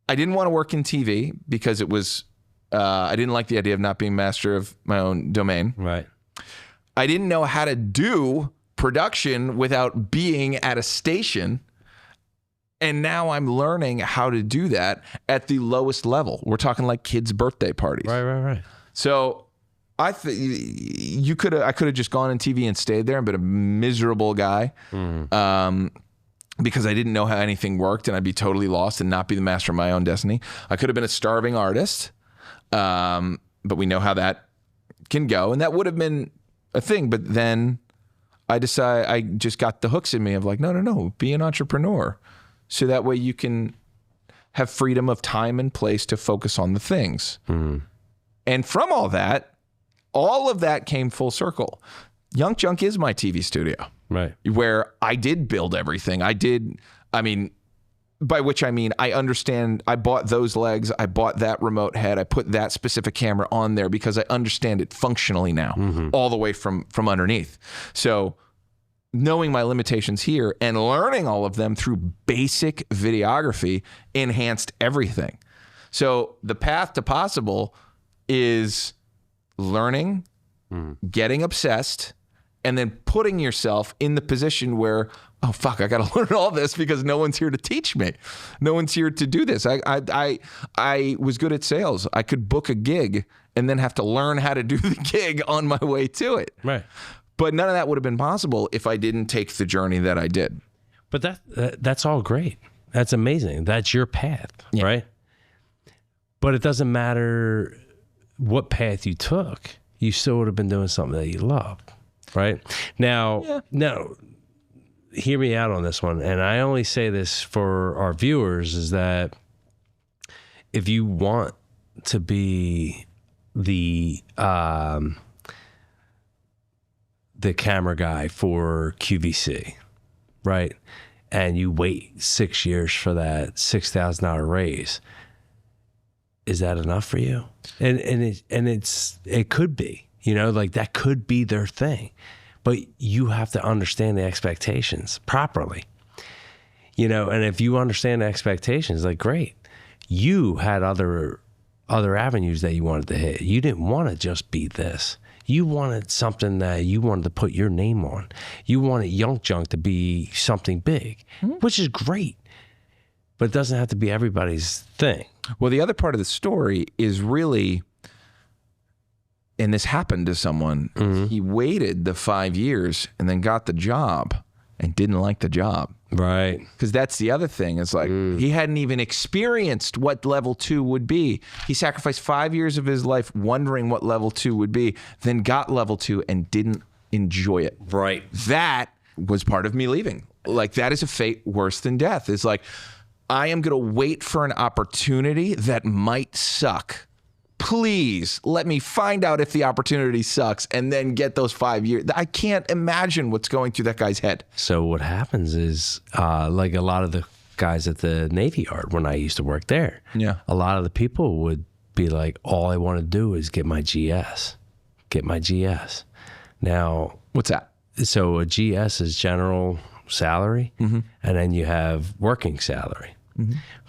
Speaker 2: I didn't want to work in TV because it was, I didn't like the idea of not being master of my own domain.
Speaker 1: Right.
Speaker 2: I didn't know how to do production without being at a station. And now I'm learning how to do that at the lowest level. We're talking kids' birthday parties.
Speaker 1: Right.
Speaker 2: So I could have just gone on TV and stayed there and been a miserable guy because I didn't know how anything worked and I'd be totally lost and not be the master of my own destiny. I could have been a starving artist, but we know how that can go. And that would have been a thing. But then I just got the hooks in me of no, be an entrepreneur. So that way you can have freedom of time and place to focus on the things. And from all of that came full circle. Young Junk is my TV studio.
Speaker 1: Right.
Speaker 2: Where I did build everything. By which I mean, I understand, I bought those legs, I bought that remote head, I put that specific camera on there because I understand it functionally now, all the way from underneath. So knowing my limitations here and learning all of them through basic videography enhanced everything. So the path to possible is learning, getting obsessed, and then putting yourself in the position where, oh, fuck, I got to learn all this because no one's here to teach me. No one's here to do this. I was good at sales. I could book a gig and then have to learn how to do the gig on my way to it.
Speaker 1: Right.
Speaker 2: But none of that would have been possible if I didn't take the journey that I did.
Speaker 1: But that's all great. That's amazing. That's your path, right? But it doesn't matter what path you took. You still would have been doing something that you love, right? Now, hear me out on this one. And I only say this for our viewers is that if you want to be the camera guy for QVC, right? And you wait 6 years for that $6,000 raise. Is that enough for you? And it could be, like that could be their thing, but you have to understand the expectations properly, and if you understand the expectations, like great, you had other avenues that you wanted to hit. You didn't want to just be this. You wanted something that you wanted to put your name on. You wanted Young Junk to be something big, which is great, but it doesn't have to be everybody's thing.
Speaker 2: Well, the other part of the story is really, and this happened to someone, he waited the 5 years and then got the job and didn't like the job.
Speaker 1: Right.
Speaker 2: Because that's the other thing. It's like he hadn't even experienced what level 2 would be. He sacrificed 5 years of his life wondering what level 2 would be, then got level 2 and didn't enjoy it.
Speaker 1: Right.
Speaker 2: That was part of me leaving. Like, that is a fate worse than death. It's like, I am going to wait for an opportunity that might suck. Please let me find out if the opportunity sucks and then get those 5 years. I can't imagine what's going through that guy's head.
Speaker 1: So what happens is, like a lot of the guys at the Navy Yard when I used to work there, a lot of the people would be like, all I want to do is get my GS. Now,
Speaker 2: what's that?
Speaker 1: So a GS is general salary, and then you have working salary.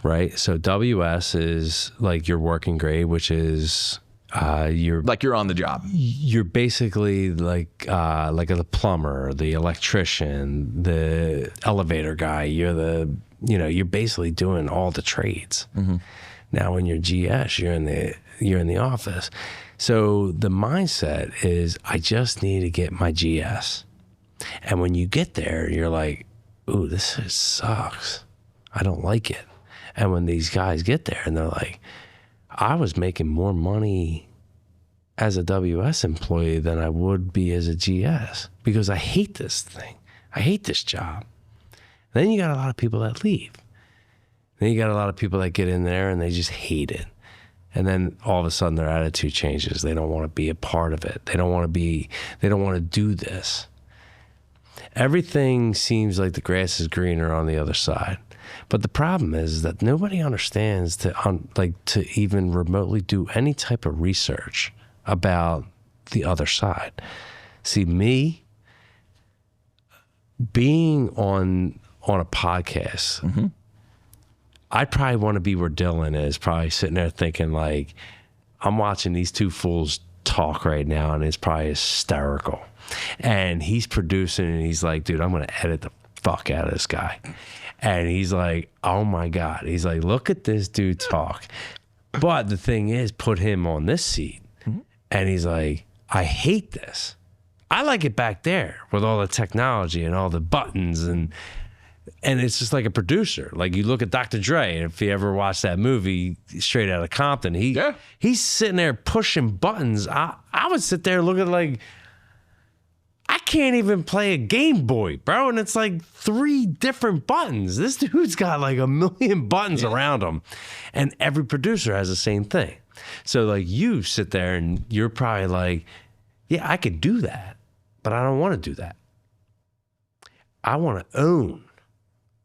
Speaker 1: Right. So WS is like your working grade, which is you're
Speaker 2: on the job.
Speaker 1: You're basically like the plumber, the electrician, the elevator guy. You're basically doing all the trades. Now when you're GS, you're in the office. So the mindset is, I just need to get my GS. And when you get there, you're like, ooh, this sucks. I don't like it. And when these guys get there and they're like, I was making more money as a WS employee than I would be as a GS because I hate this thing. I hate this job. Then you got a lot of people that leave. Then you got a lot of people that get in there and they just hate it. And then all of a sudden their attitude changes. They don't want to be a part of it. They don't want to do this. Everything seems like the grass is greener on the other side. But the problem is that nobody understands to even remotely do any type of research about the other side. See, me being on a podcast, I'd probably want to be where Dylan is, probably sitting there thinking like, I'm watching these two fools talk right now and it's probably hysterical. And he's producing and he's like, dude, I'm going to edit the fuck out of this guy. And he's like, oh my God. He's like, look at this dude talk. But the thing is, put him on this seat. And he's like, I hate this. I like it back there with all the technology and all the buttons and it's just like a producer. Like you look at Dr. Dre, and if you ever watch that movie Straight Outta Compton, he's sitting there pushing buttons. I would sit there looking like, I can't even play a Game Boy, bro. And it's like 3 different buttons. This dude's got like 1 million buttons around him. And every producer has the same thing. So like you sit there and you're probably like, yeah, I could do that, but I don't want to do that. I want to own.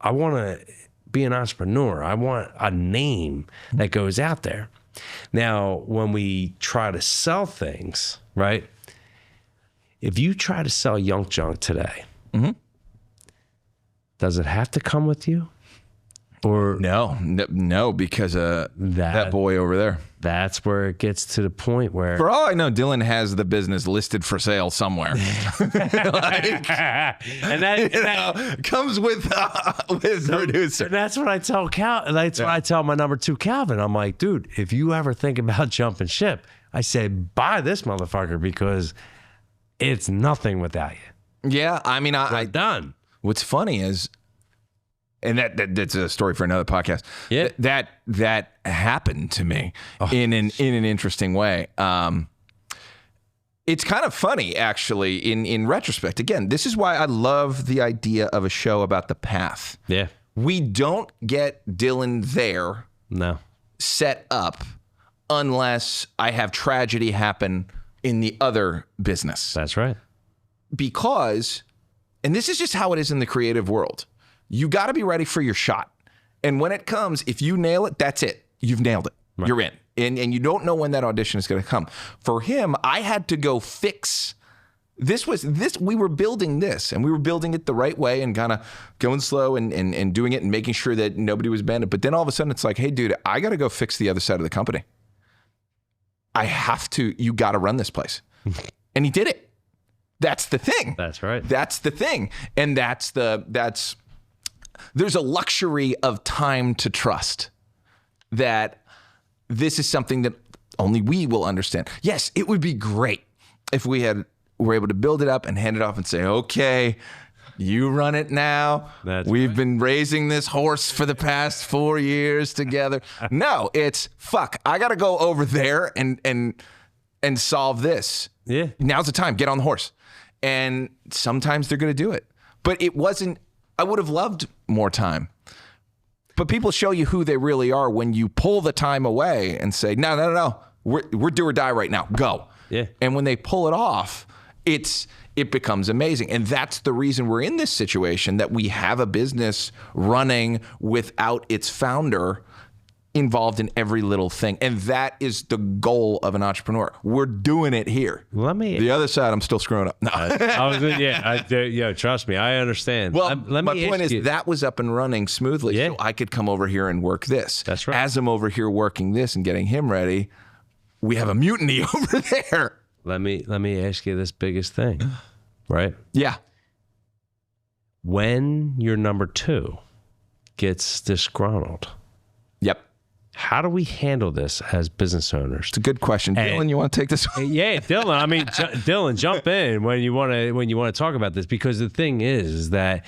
Speaker 1: I want to be an entrepreneur. I want a name that goes out there. Now, when we try to sell things, right? If you try to sell Young Junk today, Does it have to come with you? Or
Speaker 2: No, because that boy over there.
Speaker 1: that's where it gets to the point where
Speaker 2: For all I know, Dylan has the business listed for sale somewhere.
Speaker 1: and that
Speaker 2: comes with producer.
Speaker 1: and that's what I tell Cal. That's what I tell my number 2 Calvin. I'm like, dude, if you ever think about jumping ship, I say buy this motherfucker because it's nothing without you.
Speaker 2: Yeah, I mean, I
Speaker 1: Done.
Speaker 2: What's funny is, and that's a story for another podcast.
Speaker 1: Yeah.
Speaker 2: That happened to me in an interesting way. It's kind of funny, actually, in retrospect. Again, this is why I love the idea of a show about the path.
Speaker 1: Yeah.
Speaker 2: We don't get Dylan there
Speaker 1: No.
Speaker 2: set up unless I have tragedy happen in the other business.
Speaker 1: That's right.
Speaker 2: Because, and this is just how it is in the creative world, you got to be ready for your shot. And when it comes, if you nail it, that's it. You've nailed it. Right. You're in. And you don't know when that audition is going to come. For him, I had to go fix. We were building this, and we were building it the right way and kind of going slow and doing it and making sure that nobody was banned. But then all of a sudden it's like, hey, dude, I got to go fix the other side of the company. You got to run this place. And he did it. That's the thing.
Speaker 1: That's right.
Speaker 2: That's the thing. And there's a luxury of time to trust that this is something that only we will understand. Yes, it would be great if we were able to build it up and hand it off and say, okay, you run it now. We've been raising this horse for the past 4 years together. No, it's fuck. I got to go over there and solve this.
Speaker 1: Yeah.
Speaker 2: Now's the time. Get on the horse. And sometimes they're going to do it. But it wasn't, I would have loved more time. But people show you who they really are when you pull the time away and say, no. We're do or die right now. Go.
Speaker 1: Yeah.
Speaker 2: And when they pull it off, it becomes amazing. And that's the reason we're in this situation, that we have a business running without its founder involved in every little thing. And that is the goal of an entrepreneur. We're doing it here. The other side, I'm still screwing up. No.
Speaker 1: Trust me, I understand.
Speaker 2: Well, my point is that was up and running smoothly.
Speaker 1: Yeah.
Speaker 2: So I could come over here and work this.
Speaker 1: That's right.
Speaker 2: As I'm over here working this and getting him ready, we have a mutiny over there.
Speaker 1: Let me ask you this biggest thing, right?
Speaker 2: Yeah.
Speaker 1: When your number 2 gets disgruntled,
Speaker 2: Yep.
Speaker 1: how do we handle this as business owners?
Speaker 2: It's a good question. Dylan, you want to take this one?
Speaker 1: Yeah, Dylan. I mean, Dylan, jump in when you want to talk about this, because the thing is that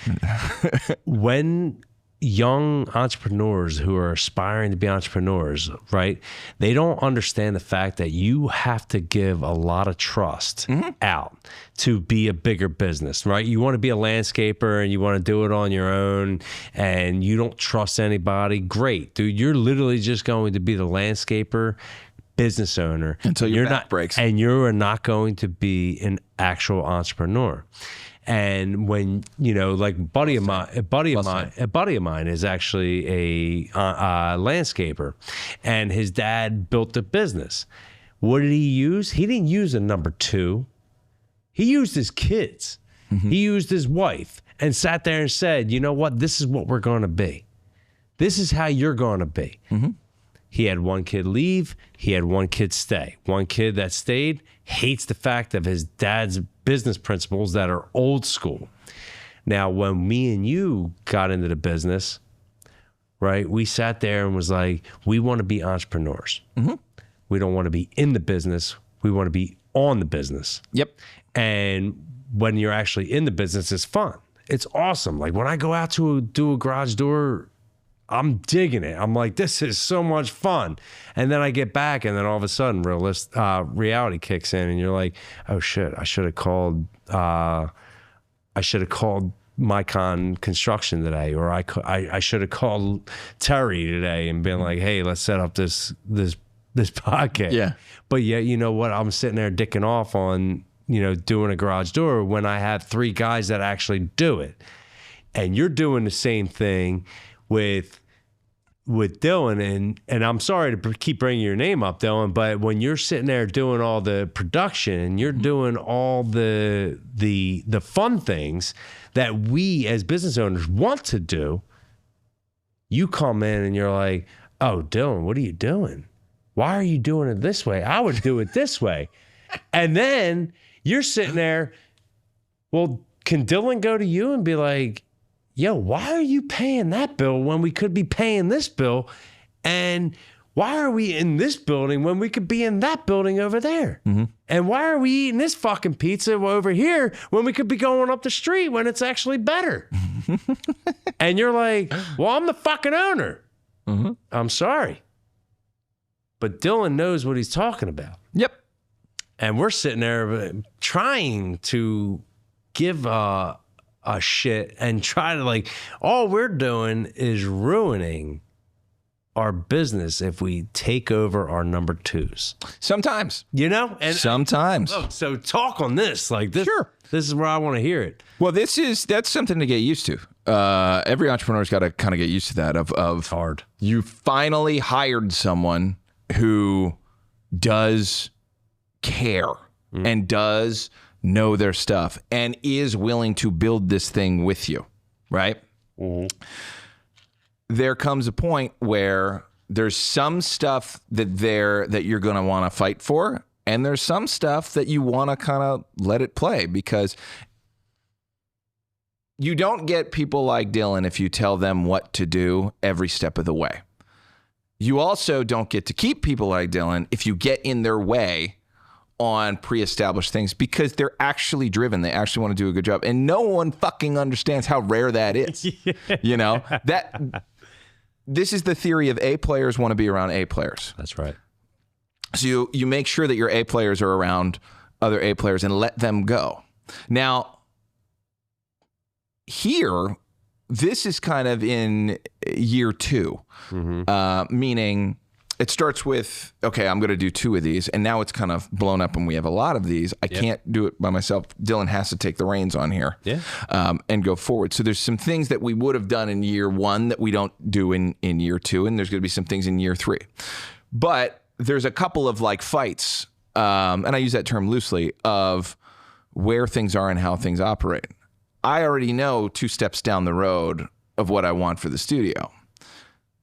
Speaker 1: when young entrepreneurs who are aspiring to be entrepreneurs, right, they don't understand the fact that you have to give a lot of trust out to be a bigger business, right? You want to be a landscaper and you want to do it on your own and you don't trust anybody. Great, dude. You're literally just going to be the landscaper, business owner
Speaker 2: until your back breaks,
Speaker 1: and you're not going to be an actual entrepreneur. And when, like a buddy of mine is actually a landscaper, and his dad built a business. What did he use? He didn't use a number 2. He used his kids. He used his wife and sat there and said, you know what? This is what we're going to be. This is how you're going to be. He had one kid leave. He had one kid stay. One kid that stayed hates the fact of his dad's business principles that are old school. Now, when me and you got into the business, right, we sat there and was like, we want to be entrepreneurs. We don't want to be in the business. We want to be on the business.
Speaker 2: Yep.
Speaker 1: And when you're actually in the business, it's fun. It's awesome. Like when I go out to do a garage door, I'm digging it. I'm like, this is so much fun. And then I get back, and then all of a sudden, reality kicks in, and you're like, oh shit, I should have called Mycon Construction today, or I should have called Terry today and been like, hey, let's set up this podcast.
Speaker 2: Yeah.
Speaker 1: But yeah, you know what? I'm sitting there dicking off on doing a garage door when I have 3 guys that actually do it, and you're doing the same thing with with Dylan, and I'm sorry to keep bringing your name up, Dylan, but when you're sitting there doing all the production and you're doing all the fun things that we as business owners want to do, you come in and you're like, oh, Dylan, what are you doing? Why are you doing it this way? I would do it this way. And then you're sitting there, well, can Dylan go to you and be like, yo, why are you paying that bill when we could be paying this bill? And why are we in this building when we could be in that building over there? Mm-hmm. And why are we eating this fucking pizza over here when we could be going up the street when it's actually better? And you're like, well, I'm the fucking owner. Mm-hmm. I'm sorry. But Dylan knows what he's talking about.
Speaker 2: Yep.
Speaker 1: And we're sitting there trying to give a shit and try to, like, all we're doing is ruining our business if we take over our number twos.
Speaker 2: Sometimes.
Speaker 1: You know? And
Speaker 2: sometimes.
Speaker 1: So talk on this. Like this.
Speaker 2: Sure.
Speaker 1: This is where I want to hear it.
Speaker 2: Well, that's something to get used to. Every entrepreneur's got to kind of get used to that of
Speaker 1: It's hard.
Speaker 2: You finally hired someone who does care and does know their stuff and is willing to build this thing with you, right? Mm-hmm. There comes a point where there's some stuff that you're going to want to fight for, and there's some stuff that you want to kind of let it play, because you don't get people like Dylan if you tell them what to do every step of the way. You also don't get to keep people like Dylan if you get in their way on pre-established things, because they're actually driven. They actually want to do a good job. And no one fucking understands how rare that is. You know, this is the theory of A players want to be around A players.
Speaker 1: That's right.
Speaker 2: So you make sure that your A players are around other A players and let them go. Now, here, this is kind of in year two, meaning it starts with, okay, I'm going to do 2 of these, and now it's kind of blown up and we have a lot of these. I can't do it by myself. Dylan has to take the reins on here and go forward. So there's some things that we would have done in year 1 that we don't do in year 2, and there's going to be some things in year 3. But there's a couple of like fights, and I use that term loosely, of where things are and how things operate. I already know 2 steps down the road of what I want for the studio.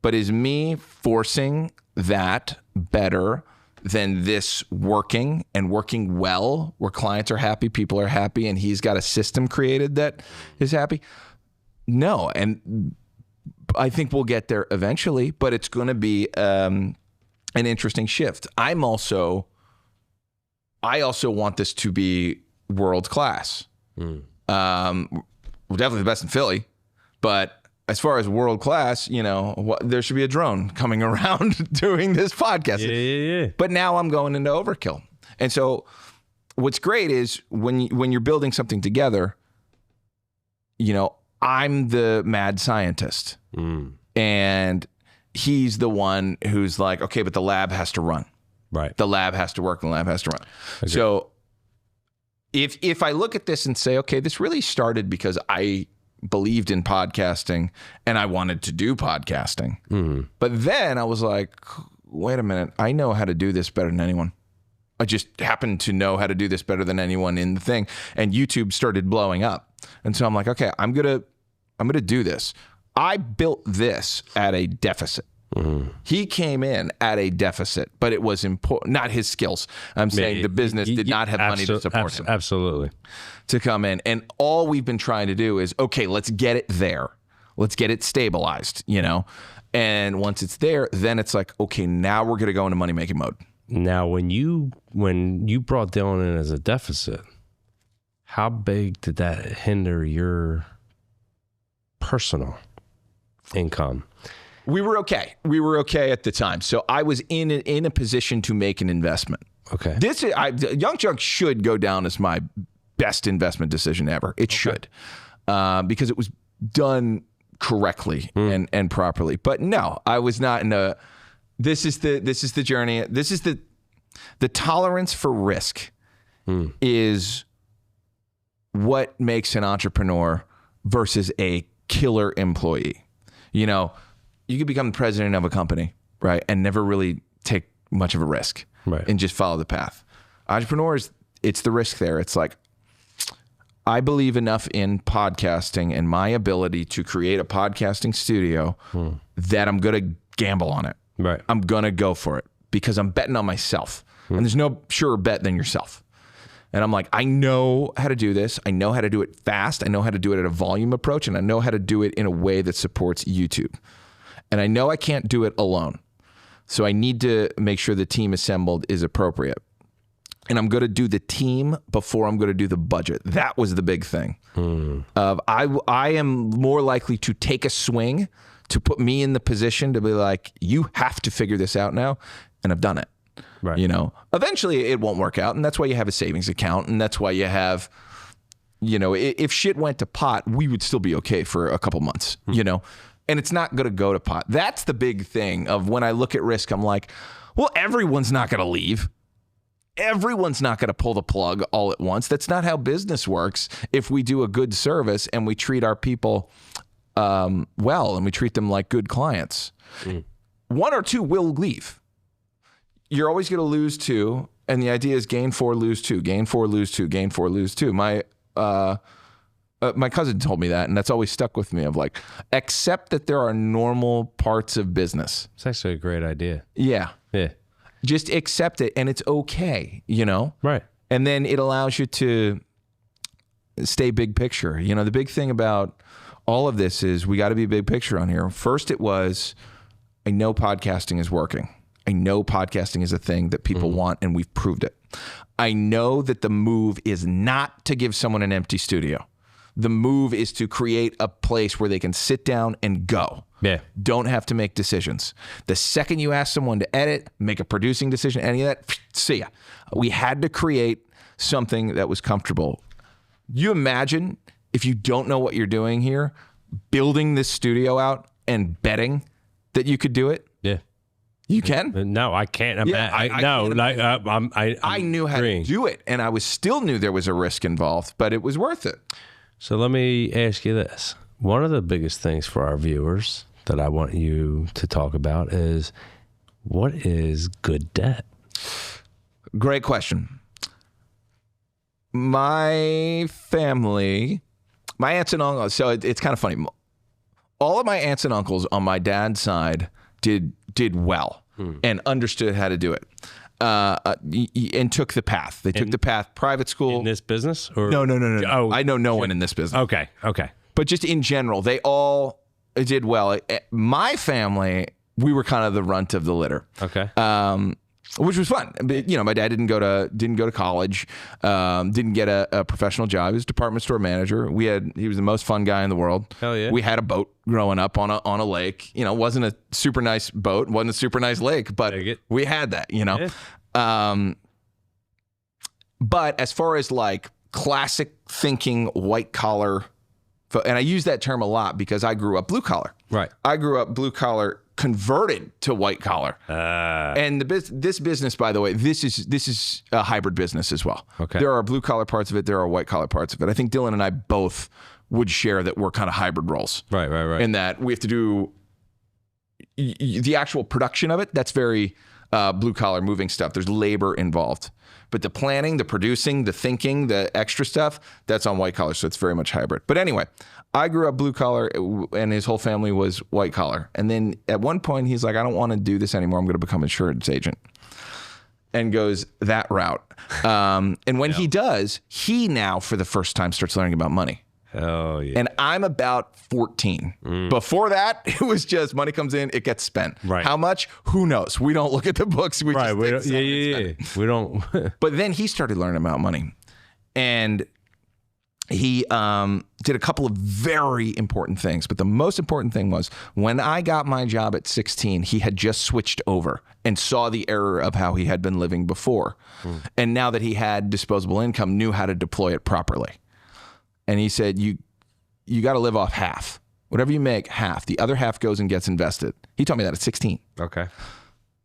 Speaker 2: But is me forcing that better than this working and working well, where clients are happy, people are happy, and he's got a system created that is happy? No. And I think we'll get there eventually, but it's going to be an interesting shift. I also want this to be world class. We're definitely the best in Philly, but as far as world class, you know, there should be a drone coming around doing this podcast.
Speaker 1: Yeah.
Speaker 2: But now I'm going into overkill. And so what's great is when you're building something together, you know, I'm the mad scientist. And he's the one who's like, okay, but the lab has to run.
Speaker 1: Right.
Speaker 2: The lab has to work and the lab has to run.
Speaker 1: Okay.
Speaker 2: So if I look at this and say, okay, this really started because I believed in podcasting and I wanted to do podcasting. But then I was like, wait a minute, I know how to do this better than anyone. I just happen to know how to do this better than anyone in the thing. And YouTube started blowing up. And so I'm like, okay, I'm going to do this. I built this at a deficit. He came in at a deficit, but it was important, not his skills. I'm saying the business did not have money to support him.
Speaker 1: Absolutely.
Speaker 2: To come in. And all we've been trying to do is, okay, let's get it there. Let's get it stabilized, you know? And once it's there, then it's like, okay, now we're going to go into money-making mode.
Speaker 1: Now, when you brought Dylan in as a deficit, how big did that hinder your personal income?
Speaker 2: We were okay. We were okay at the time. So I was in a position to make an investment.
Speaker 1: Okay.
Speaker 2: Young Junk should go down as my best investment decision ever. It should, because it was done correctly and properly. But no, I was not in a. This is the journey. This is the tolerance for risk is what makes an entrepreneur versus a killer employee. You know, you could become the president of a company, right? And never really take much of a risk,
Speaker 1: Right.
Speaker 2: and just follow the path. Entrepreneurs, it's the risk there. It's like, I believe enough in podcasting and my ability to create a podcasting studio that I'm going to gamble on it.
Speaker 1: Right.
Speaker 2: I'm going to go for it because I'm betting on myself. And there's no surer bet than yourself. And I'm like, I know how to do this. I know how to do it fast. I know how to do it at a volume approach. And I know how to do it in a way that supports YouTube. And I know I can't do it alone. So I need to make sure the team assembled is appropriate. And I'm going to do the team before I'm going to do the budget. That was the big thing. I am more likely to take a swing to put me in the position to be like, you have to figure this out now. And I've done it.
Speaker 1: Right.
Speaker 2: You know, eventually it won't work out. And that's why you have a savings account. And that's why you have, you know, if shit went to pot, we would still be okay for a couple months, you know, and it's not going to go to pot. That's the big thing of when I look at risk, I'm like, well, everyone's not going to leave. Everyone's not going to pull the plug all at once. That's not how business works. If we do a good service and we treat our people well and we treat them like good clients, one or two will leave. You're always going to lose two, and the idea is gain four, lose two, gain four, lose two, gain four, lose two. My cousin told me that, and that's always stuck with me of like, accept that there are normal parts of business.
Speaker 1: It's actually a great idea.
Speaker 2: Yeah.
Speaker 1: Yeah.
Speaker 2: Just accept it, and it's okay, you know?
Speaker 1: Right.
Speaker 2: And then it allows you to stay big picture. You know, the big thing about all of this is we got to be big picture on here. First, it was, I know podcasting is working. I know podcasting is a thing that people want, and we've proved it. I know that the move is not to give someone an empty studio. The move is to create a place where they can sit down and go.
Speaker 1: Yeah.
Speaker 2: Don't have to make decisions. The second you ask someone to edit, make a producing decision, any of that, see ya. We had to create something that was comfortable. You imagine if you don't know what you're doing here, building this studio out and betting that you could do it?
Speaker 1: Yeah.
Speaker 2: You can?
Speaker 1: No, I can't.
Speaker 2: Yeah, I knew how to do it, and I still knew there was a risk involved, but it was worth it.
Speaker 1: So let me ask you this. One of the biggest things for our viewers that I want you to talk about is, what is good debt?
Speaker 2: Great question. My family, my aunts and uncles, so it's kind of funny. All of my aunts and uncles on my dad's side did well and understood how to do it. And took the path. They took the path, private school.
Speaker 1: In this business? Or?
Speaker 2: No.
Speaker 1: Oh,
Speaker 2: I know no one in this business.
Speaker 1: Okay.
Speaker 2: But just in general, they all did well. My family, we were kind of the runt of the litter.
Speaker 1: Okay.
Speaker 2: Which was fun. But, you know, my dad didn't go to college, didn't get a professional job. He was a department store manager. He was the most fun guy in the world.
Speaker 1: Hell yeah.
Speaker 2: We had a boat growing up on a lake. You know, it wasn't a super nice boat, wasn't a super nice lake, but we had that, you know. Yeah. But as far as like classic thinking, white collar, and I use that term a lot because I grew up blue collar. Right. I grew up blue collar, converted to white collar. And this business, by the way, this is a hybrid business as well. Okay. There are blue collar parts of it. There are white collar parts of it. I think Dylan and I both would share that we're kind of hybrid roles. Right. In that we have to do the actual production of it. That's very blue collar moving stuff. There's labor involved. But the planning, the producing, the thinking, the extra stuff, that's on white collar. So it's very much hybrid. But anyway, I grew up blue collar and his whole family was white collar. And then at one point he's like, I don't want to do this anymore. I'm going to become an insurance agent. And goes that route. And when he does, he now for the first time starts learning about money. Oh, yeah. And I'm about 14. Before that, it was just money comes in, it gets spent. Right. How much? Who knows? We don't look at the books. We just We don't. But then he started learning about money. And he did a couple of very important things. But the most important thing was when I got my job at 16, he had just switched over and saw the error of how he had been living before. And now that he had disposable income, knew how to deploy it properly. And he said, you got to live off half. Whatever you make, half. The other half goes and gets invested. He told me that at 16. Okay.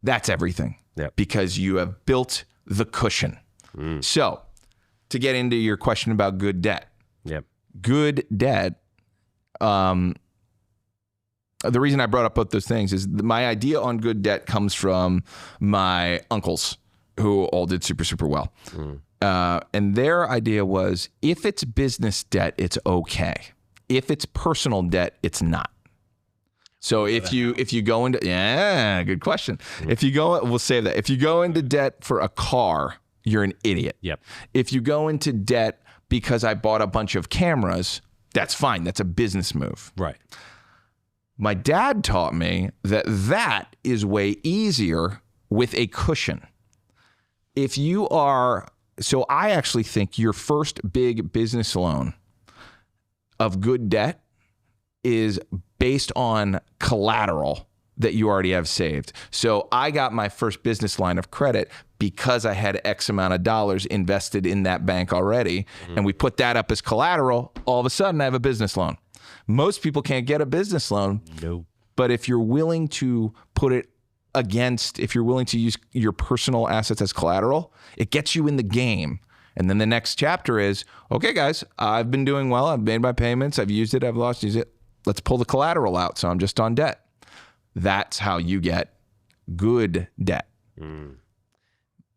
Speaker 2: That's everything. Yep. Because you have built the cushion. So to get into your question about good debt. Yep. Good debt the reason I brought up both those things is my idea on good debt comes from my uncles who all did super, super well. And their idea was, if it's business debt, it's okay. If it's personal debt, it's not. So if you go into, good question. If you go, we'll save that. If you go into debt for a car, you're an idiot.
Speaker 1: Yep.
Speaker 2: If you go into debt because I bought a bunch of cameras, that's fine. That's a business move.
Speaker 1: Right.
Speaker 2: My dad taught me that is way easier with a cushion. If you are, so I actually think your first big business loan of good debt is based on collateral that you already have saved. So I got my first business line of credit because I had X amount of dollars invested in that bank already. And we put that up as collateral. All of a sudden I have a business loan. Most people can't get a business loan.
Speaker 1: No.
Speaker 2: But if you're willing to put it against, if you're willing to use your personal assets as collateral, it gets you in the game. And then the next chapter is, okay, guys, I've been doing well. I've made my payments. I've used it. I've lost, used it. Let's pull the collateral out. So I'm just on debt. That's how you get good debt.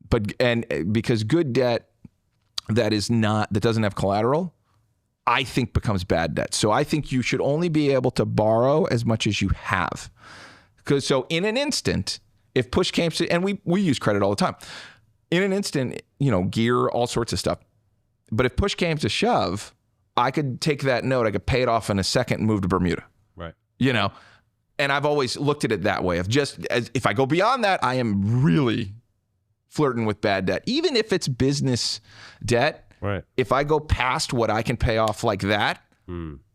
Speaker 2: But, and because good debt that doesn't have collateral, I think becomes bad debt. So I think you should only be able to borrow as much as you have. Because so in an instant, if push came to, and we use credit all the time. In an instant, gear, all sorts of stuff. But if push came to shove, I could take that note, I could pay it off in a second and move to Bermuda.
Speaker 1: Right.
Speaker 2: And I've always looked at it that way. If I go beyond that, I am really flirting with bad debt. Even if it's business debt,
Speaker 1: Right.
Speaker 2: If I go past what I can pay off like that,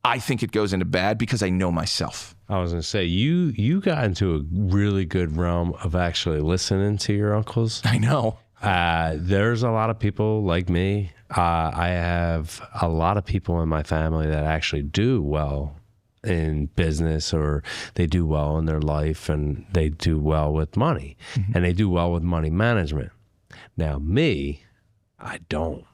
Speaker 2: I think it goes into bad because I know myself.
Speaker 1: I was going to say, you got into a really good realm of actually listening to your uncles.
Speaker 2: I know.
Speaker 1: There's a lot of people like me. I have a lot of people in my family that actually do well in business, or they do well in their life, and they do well with money, and they do well with money management. Now, me, I don't.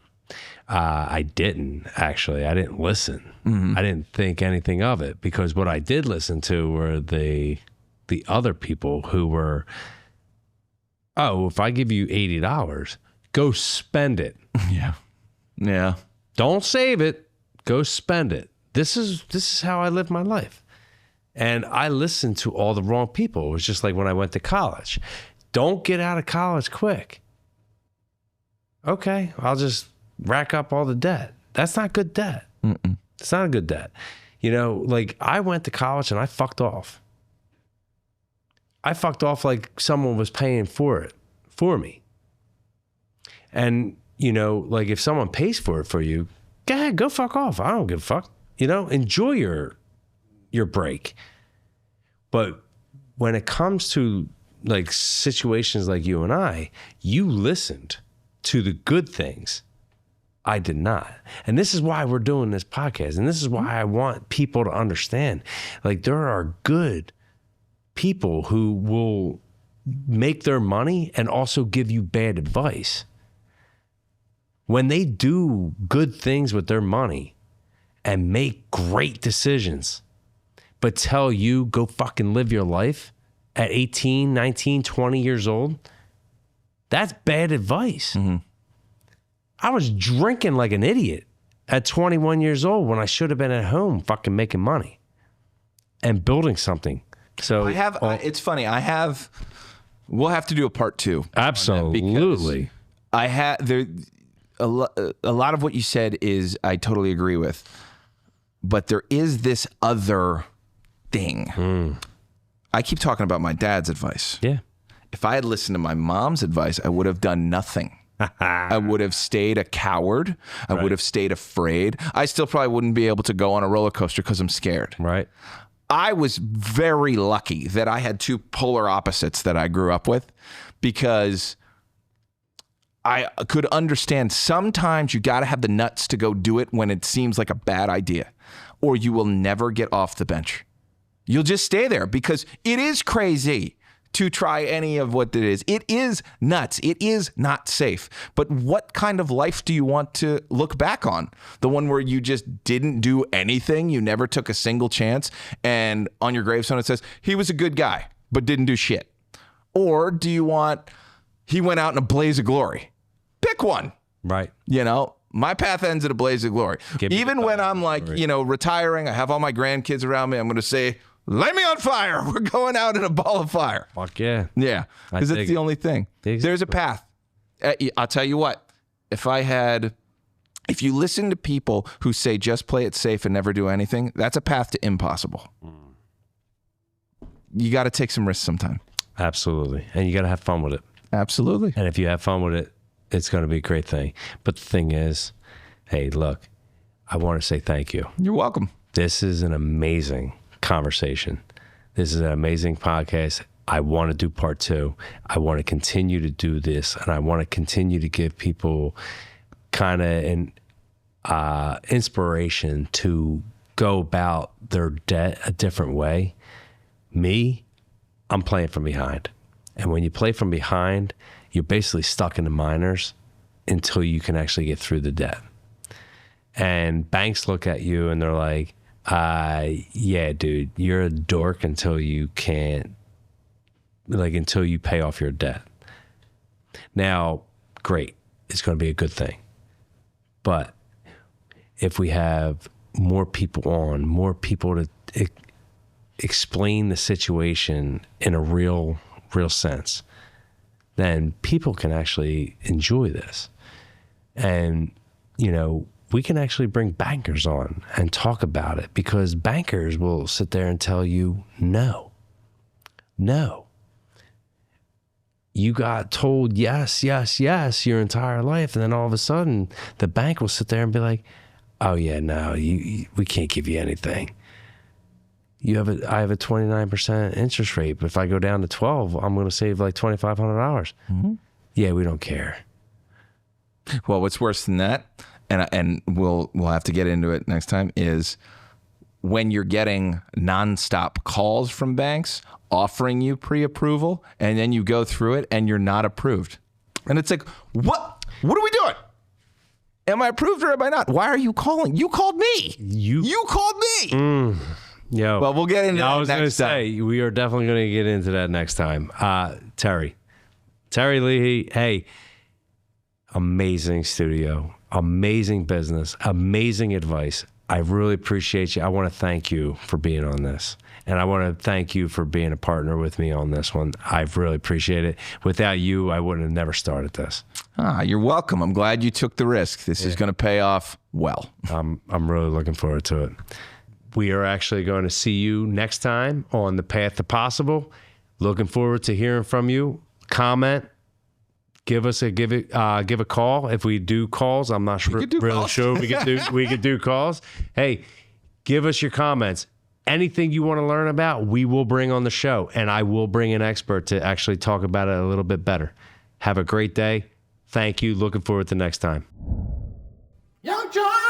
Speaker 1: I didn't actually. I didn't listen. I didn't think anything of it, because what I did listen to were the other people who were, oh, if I give you $80, go spend it.
Speaker 2: Yeah.
Speaker 1: Don't save it. Go spend it. This is how I live my life. And I listened to all the wrong people. It was just like when I went to college. Don't get out of college quick. Okay, I'll just rack up all the debt. That's not good debt. It's not a good debt. Like I went to college and I fucked off. I fucked off like someone was paying for it for me. And, like if someone pays for it for you, go ahead, go fuck off. I don't give a fuck. Enjoy your break. But when it comes to like situations like you and I, you listened to the good things. I did not. And this is why we're doing this podcast. And this is why I want people to understand, like, there are good people who will make their money and also give you bad advice. When they do good things with their money and make great decisions, but tell you go fucking live your life at 18, 19, 20 years old, that's bad advice. I was drinking like an idiot at 21 years old when I should have been at home fucking making money and building something. So
Speaker 2: it's funny. We'll have to do a part 2.
Speaker 1: Absolutely.
Speaker 2: A lot of what you said is I totally agree with, but there is this other thing. I keep talking about my dad's advice.
Speaker 1: Yeah.
Speaker 2: If I had listened to my mom's advice, I would have done nothing. I would have stayed a coward. I would have stayed afraid. I still probably wouldn't be able to go on a roller coaster because I'm scared.
Speaker 1: Right.
Speaker 2: I was very lucky that I had 2 polar opposites that I grew up with, because I could understand sometimes you got to have the nuts to go do it when it seems like a bad idea, or you will never get off the bench. You'll just stay there because it is crazy to try any of what it is. It is nuts. It is not safe. But what kind of life do you want to look back on? The one where you just didn't do anything, you never took a single chance, and on your gravestone it says, he was a good guy, but didn't do shit. Or do you want, he went out in a blaze of glory? Pick one.
Speaker 1: Right.
Speaker 2: You know, my path ends in a blaze of glory. Even when I'm like, you know, retiring, I have all my grandkids around me, I'm going to say, light me on fire. We're going out in a ball of fire.
Speaker 1: Fuck yeah.
Speaker 2: Yeah. Because that's the only thing. There's a path. I'll tell you what, if you listen to people who say just play it safe and never do anything, that's a path to impossible. You got to take some risks sometime.
Speaker 1: Absolutely. And you got to have fun with it.
Speaker 2: Absolutely.
Speaker 1: And if you have fun with it, it's going to be a great thing. But the thing is, hey, look, I want to say thank you.
Speaker 2: You're welcome.
Speaker 1: This is an amazing conversation. This is an amazing podcast. I want to do part 2. I want to continue to do this, and I want to continue to give people kind of an inspiration to go about their debt a different way. Me, I'm playing from behind. And when you play from behind, you're basically stuck in the minors until you can actually get through the debt. And banks look at you and they're like, yeah, dude, you're a dork until you can't, like, until you pay off your debt. Now, great. It's going to be a good thing. But if we have more people to explain the situation in a real sense, then people can actually enjoy this. And, you know, we can actually bring bankers on and talk about it, because bankers will sit there and tell you, no. You got told yes your entire life, and then all of a sudden the bank will sit there and be like, oh yeah, no, we can't give you anything. I have a 29% interest rate, but if I go down to 12, I'm going to save like $2,500. Mm-hmm. Yeah, we don't care.
Speaker 2: Well, what's worse than that, and we'll have to get into it next time, is when you're getting nonstop calls from banks offering you pre-approval, and then you go through it and you're not approved. And it's like, what are we doing? Am I approved or am I not? Why are you calling? You called me. You called me.
Speaker 1: Yo,
Speaker 2: well, we'll get into that next time. I was going to
Speaker 1: say, we are definitely going to get into that next time. Terry Leahy, hey, amazing studio, amazing business, amazing advice. I really appreciate you. I want to thank you for being on this. And I want to thank you for being a partner with me on this one. I really appreciate it. Without you, I wouldn't have never started this.
Speaker 2: You're welcome. I'm glad you took the risk. This is going to pay off well.
Speaker 1: I'm really looking forward to it. We are actually going to see you next time on The Path to Possible. Looking forward to hearing from you. Comment. Give a call. If we do calls, I'm not sure. Really sure we could do calls. Hey, give us your comments. Anything you want to learn about, we will bring on the show, and I will bring an expert to actually talk about it a little bit better. Have a great day. Thank you. Looking forward to next time.
Speaker 3: Young John!